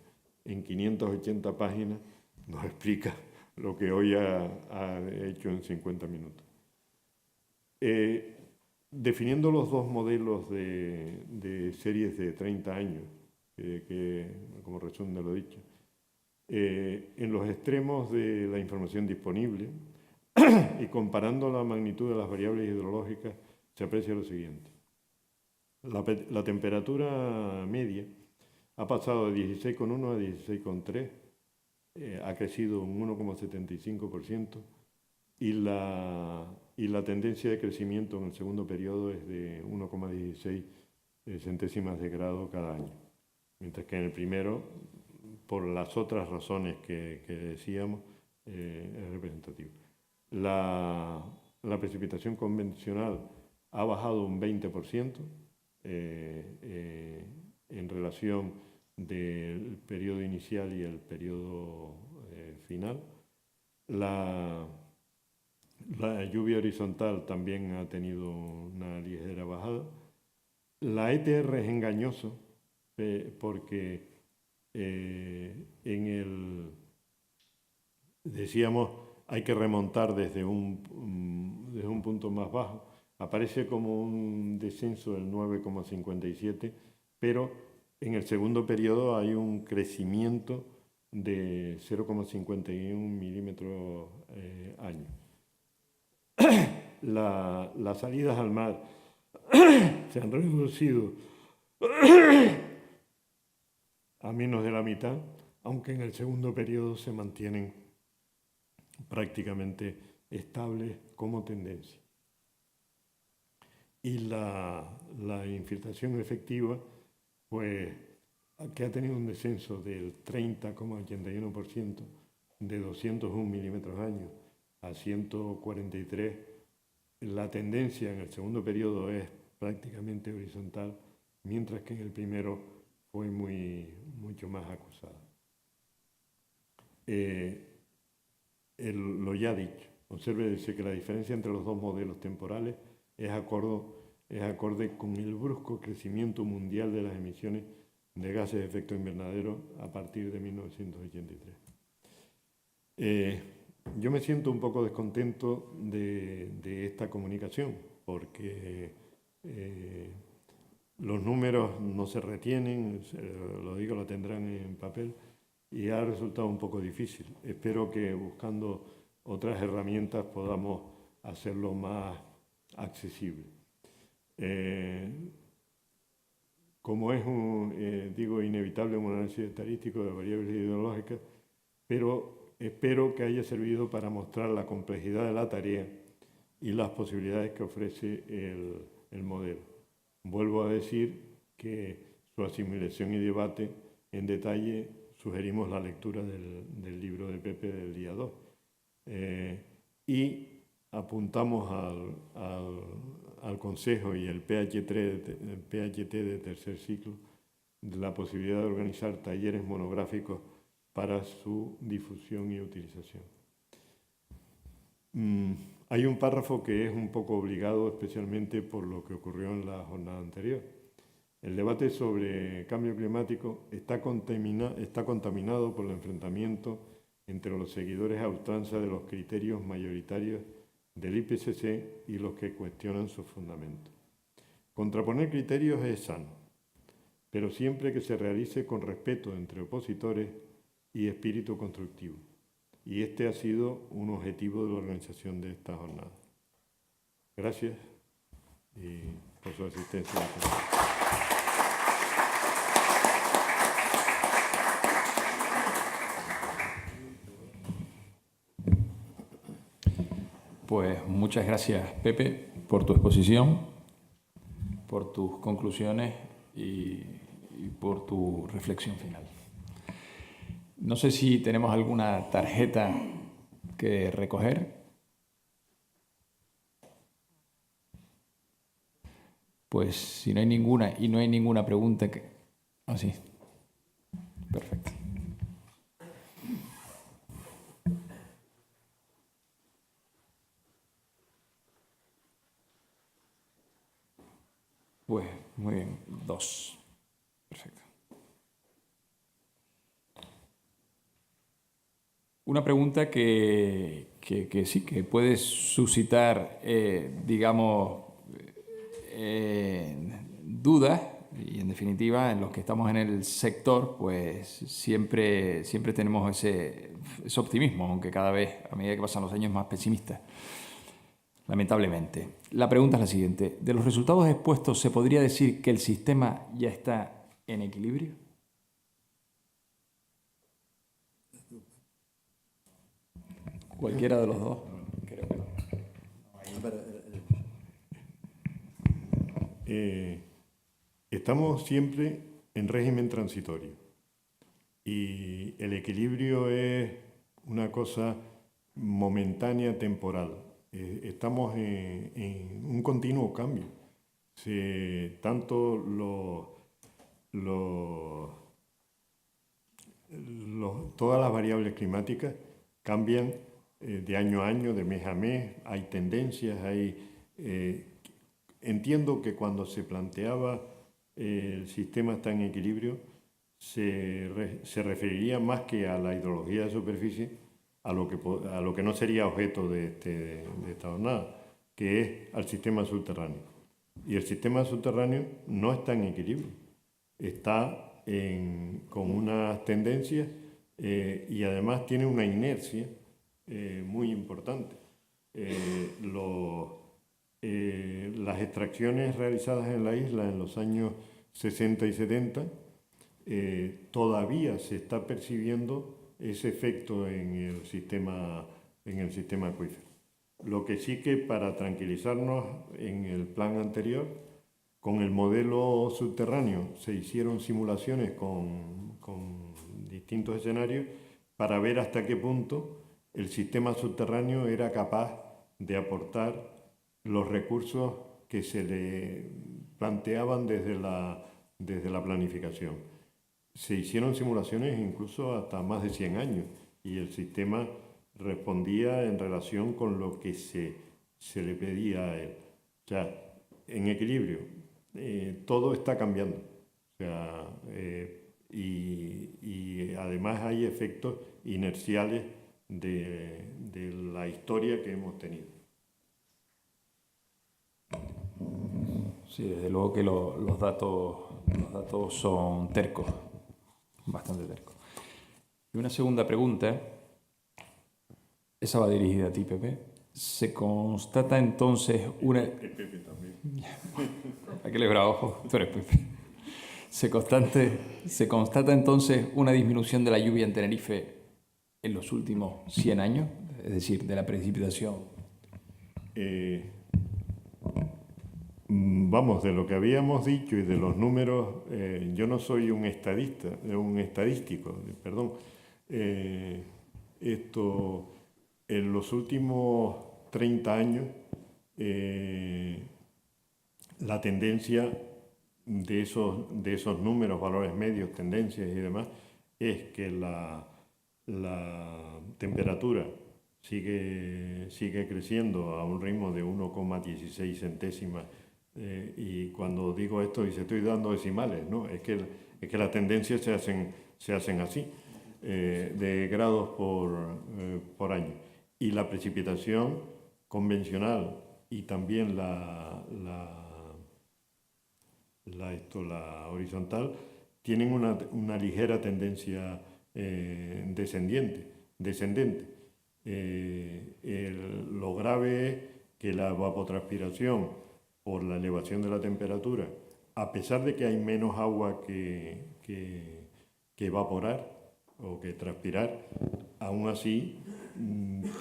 en 580 páginas nos explica lo que hoy ha hecho en 50 minutos. Definiendo los dos modelos de series de 30 años, como resumen de lo dicho, en los extremos de la información disponible y comparando la magnitud de las variables hidrológicas, se aprecia lo siguiente. La temperatura media ha pasado de 16,1 a 16,3, ha crecido un 1,75% y la tendencia de crecimiento en el segundo periodo es de 1,16 centésimas de grado cada año, mientras que en el primero, por las otras razones que decíamos, es representativo. La precipitación convencional ha bajado un 20% en relación del periodo inicial y el periodo final. La lluvia horizontal también ha tenido una ligera bajada. La ETR es engañoso porque decíamos, hay que remontar desde un punto más bajo. Aparece como un descenso del 9,57, pero en el segundo periodo hay un crecimiento de 0,51 milímetros año. Las salidas al mar se han reducido a menos de la mitad, aunque en el segundo periodo se mantienen prácticamente estables como tendencia. Y la infiltración efectiva, pues, que ha tenido un descenso del 30,81% de 201 milímetros año a 143, la tendencia en el segundo periodo es prácticamente horizontal, mientras que en el primero fue mucho más acusada. Lo ya dicho, obsérvese que la diferencia entre los dos modelos temporales es acorde con el brusco crecimiento mundial de las emisiones de gases de efecto invernadero a partir de 1983. Yo me siento un poco descontento de esta comunicación porque los números no se retienen, lo digo, lo tendrán en papel, y ha resultado un poco difícil. Espero que buscando otras herramientas podamos hacerlo más accesible. Como es inevitable un análisis estadístico de variables ideológicas, pero espero que haya servido para mostrar la complejidad de la tarea y las posibilidades que ofrece el modelo. Vuelvo a decir que su asimilación y debate en detalle sugerimos la lectura del libro de Pepe del día 2. Y apuntamos al Consejo y el PHT de tercer ciclo de la posibilidad de organizar talleres monográficos para su difusión y utilización. Hay un párrafo que es un poco obligado, especialmente por lo que ocurrió en la jornada anterior. El debate sobre cambio climático está contaminado por el enfrentamiento entre los seguidores a ultranza de los criterios mayoritarios del IPCC y los que cuestionan sus fundamentos. Contraponer criterios es sano, pero siempre que se realice con respeto entre opositores y espíritu constructivo. Y este ha sido un objetivo de la organización de esta jornada. Gracias por su asistencia. Pues muchas gracias, Pepe, por tu exposición, por tus conclusiones y por tu reflexión final. No sé si tenemos alguna tarjeta que recoger. Pues si no hay ninguna y no hay ninguna pregunta que... sí. Perfecto. Pues muy bien, 2. Perfecto. Una pregunta que sí, que puede suscitar, dudas, y en definitiva, en los que estamos en el sector, pues siempre tenemos ese optimismo, aunque cada vez, a medida que pasan los años, más pesimista, lamentablemente. La pregunta es la siguiente: ¿de los resultados expuestos se podría decir que el sistema ya está en equilibrio? Cualquiera de los dos. Creo que no. Estamos siempre en régimen transitorio y el equilibrio es una cosa momentánea, temporal. Estamos en un continuo cambio. Tanto todas las variables climáticas cambian de año a año, de mes a mes, hay tendencias, entiendo que cuando se planteaba el sistema está en equilibrio, se referiría más que a la hidrología de superficie, a lo que no sería objeto de esta jornada, que es al sistema subterráneo. Y el sistema subterráneo no está en equilibrio, está con unas tendencias y además tiene una inercia muy importante. Las extracciones realizadas en la isla en los años 60 y 70 todavía se está percibiendo ese efecto en el sistema acuífero. Lo que sí que, para tranquilizarnos, en el plan anterior, con el modelo subterráneo se hicieron simulaciones con distintos escenarios para ver hasta qué punto el sistema subterráneo era capaz de aportar los recursos que se le planteaban desde la planificación. Se hicieron simulaciones incluso hasta más de 100 años y el sistema respondía en relación con lo que se le pedía a él. O sea, en equilibrio, todo está cambiando. O sea, y además hay efectos inerciales de la historia que hemos tenido. Sí, desde luego que los datos son tercos, bastante tercos. Y una segunda pregunta, esa va dirigida a ti, Pepe. ¿Se constata entonces una... Pepe también. Aquel es bravo, tú eres Pepe. ¿Se constata entonces una disminución de la lluvia en Tenerife en los últimos 100 años? Es decir, de la precipitación. Vamos, de lo que habíamos dicho y de los números, yo no soy un estadístico, perdón. Esto, en los últimos 30 años, la tendencia de esos números, valores medios, tendencias y demás, es que la temperatura sigue creciendo a un ritmo de 1,16 centésimas. Y cuando digo esto, y se estoy dando decimales, ¿no? Es que las tendencias se hacen así, de grados por año. Y la precipitación convencional y también la horizontal tienen una ligera tendencia descendente. Lo grave es que la evapotranspiración, por la elevación de la temperatura, a pesar de que hay menos agua que evaporar o que transpirar, aún así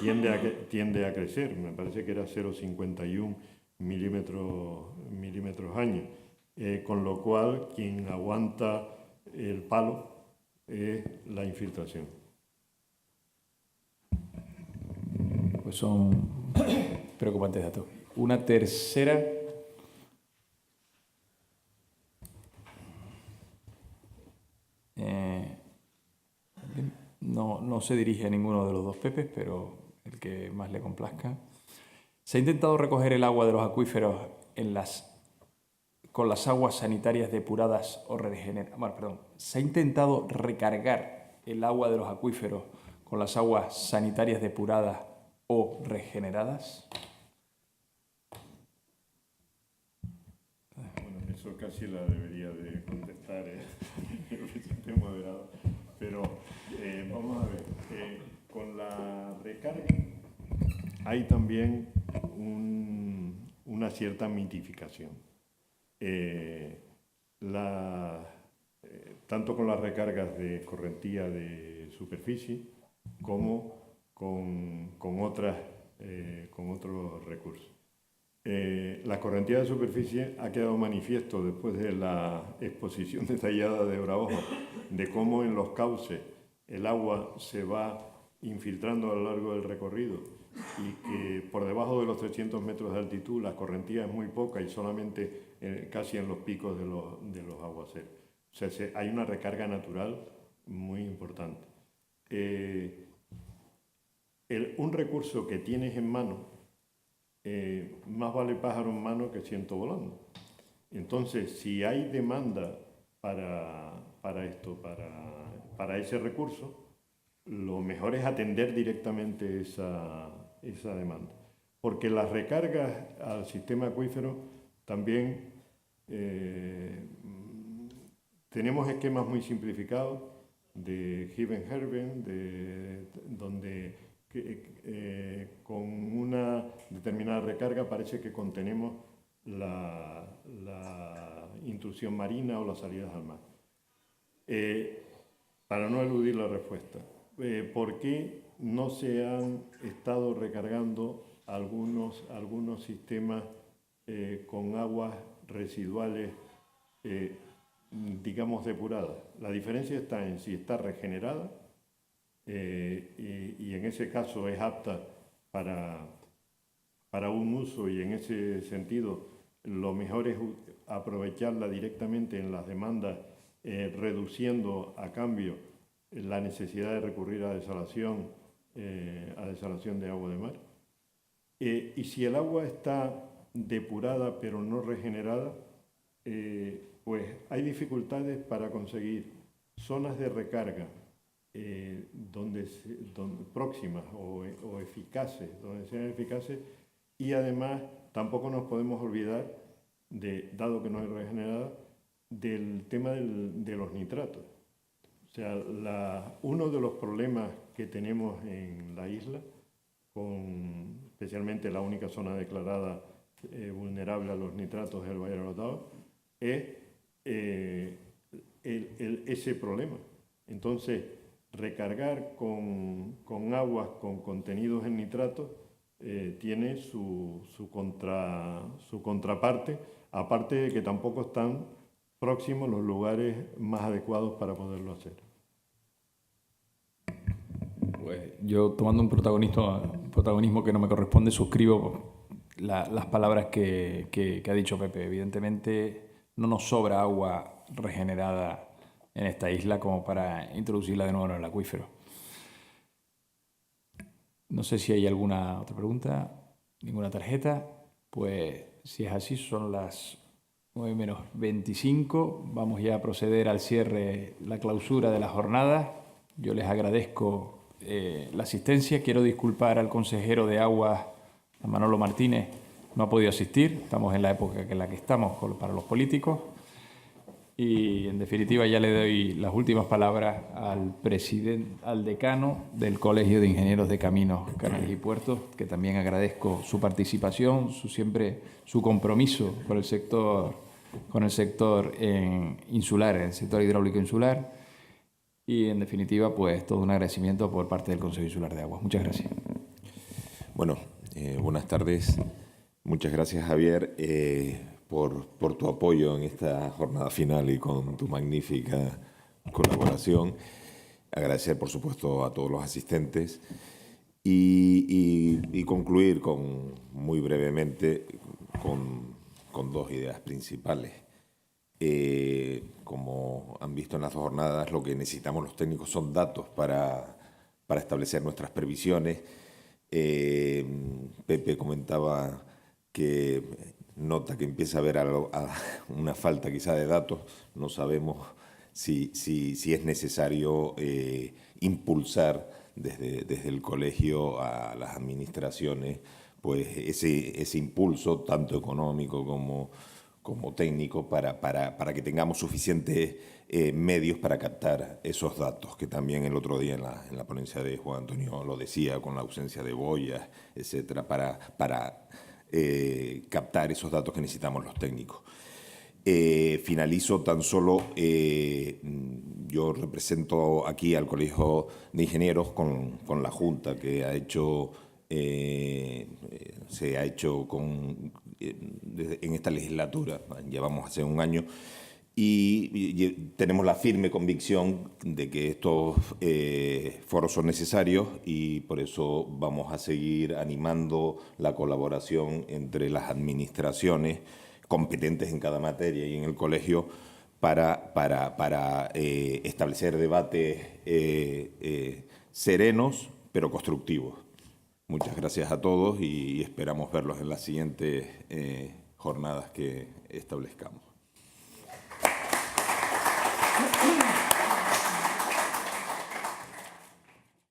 tiende a crecer. Me parece que era 0,51 milímetros año. Con lo cual, quien aguanta el palo es la infiltración. Pues son preocupantes datos. Una tercera. No se dirige a ninguno de los dos Pepes, pero el que más le complazca. Se ha intentado recoger el agua de los acuíferos con las aguas sanitarias depuradas o regeneradas. Bueno, perdón. Se ha intentado recargar el agua de los acuíferos con las aguas sanitarias depuradas o regeneradas. Bueno, eso casi la debería de contestar el presidente moderado. Pero vamos a ver, con la recarga hay también una cierta mitificación. Tanto con las recargas de correntía de superficie como con otros recursos. La correntía de superficie ha quedado manifiesto después de la exposición detallada de Brahoja de cómo en los cauces el agua se va infiltrando a lo largo del recorrido y que por debajo de los 300 metros de altitud la correntía es muy poca y solamente casi en los picos de los aguaceros. O sea, hay una recarga natural muy importante. Un recurso que tienes en mano, más vale pájaro en mano que ciento volando. Entonces, si hay demanda para ese recurso, lo mejor es atender directamente esa demanda. Porque las recargas al sistema acuífero también tenemos esquemas muy simplificados de Given-Herben, donde con una determinada recarga parece que contenemos la intrusión marina o las salidas al mar. Para no eludir la respuesta, ¿por qué no se han estado recargando algunos sistemas con aguas residuales, digamos, depuradas? La diferencia está en si está regenerada y en ese caso es apta para un uso, y en ese sentido lo mejor es aprovecharla directamente en las demandas, reduciendo a cambio la necesidad de recurrir a desalación de agua de mar. Y si el agua está depurada pero no regenerada, pues hay dificultades para conseguir zonas de recarga donde próximas o eficaces, donde sean eficaces, y además tampoco nos podemos olvidar, dado que no es regenerada, del tema de los nitratos. O sea, uno de los problemas que tenemos en la isla, especialmente la única zona declarada vulnerable a los nitratos del Valle de los Daos, es ese problema. Entonces, recargar con aguas con contenidos en nitratos tiene su contraparte, aparte de que tampoco están próximos los lugares más adecuados para poderlo hacer. Pues yo, tomando un protagonismo que no me corresponde, suscribo las palabras que ha dicho Pepe. Evidentemente no nos sobra agua regenerada en esta isla como para introducirla de nuevo en el acuífero. No sé si hay alguna otra pregunta, ninguna tarjeta. Pues si es así, son las 9:25. Vamos ya a proceder al cierre, la clausura de la jornada. Yo les agradezco la asistencia. Quiero disculpar al consejero de Aguas, a Manolo Martínez, no ha podido asistir. Estamos en la época en la que estamos para los políticos. Y en definitiva ya le doy las últimas palabras al decano del Colegio de Ingenieros de Caminos, Canales y Puertos, que también agradezco su participación, su compromiso con el sector insular, el sector hidráulico insular. Y en definitiva, pues todo un agradecimiento por parte del Consejo Insular de Aguas. Muchas gracias. Bueno, buenas tardes. Muchas gracias, Javier, por tu apoyo en esta jornada final y con tu magnífica colaboración. Agradecer, por supuesto, a todos los asistentes y concluir muy brevemente con dos ideas principales. Como han visto en las dos jornadas, lo que necesitamos los técnicos son datos para establecer nuestras previsiones. Pepe comentaba que nota que empieza a haber una falta quizá de datos. No sabemos si es necesario impulsar desde el colegio a las administraciones pues ese impulso tanto económico como técnico para que tengamos suficientes medios para captar esos datos, que también el otro día en la ponencia de Juan Antonio lo decía, con la ausencia de boyas, etcétera, para captar esos datos que necesitamos los técnicos. Finalizo tan solo, yo represento aquí al Colegio de Ingenieros con la Junta que se ha hecho en esta legislatura, llevamos hace un año, y tenemos la firme convicción de que estos foros son necesarios y por eso vamos a seguir animando la colaboración entre las administraciones competentes en cada materia y en el colegio para establecer debates serenos pero constructivos. Muchas gracias a todos y esperamos verlos en las siguientes jornadas que establezcamos.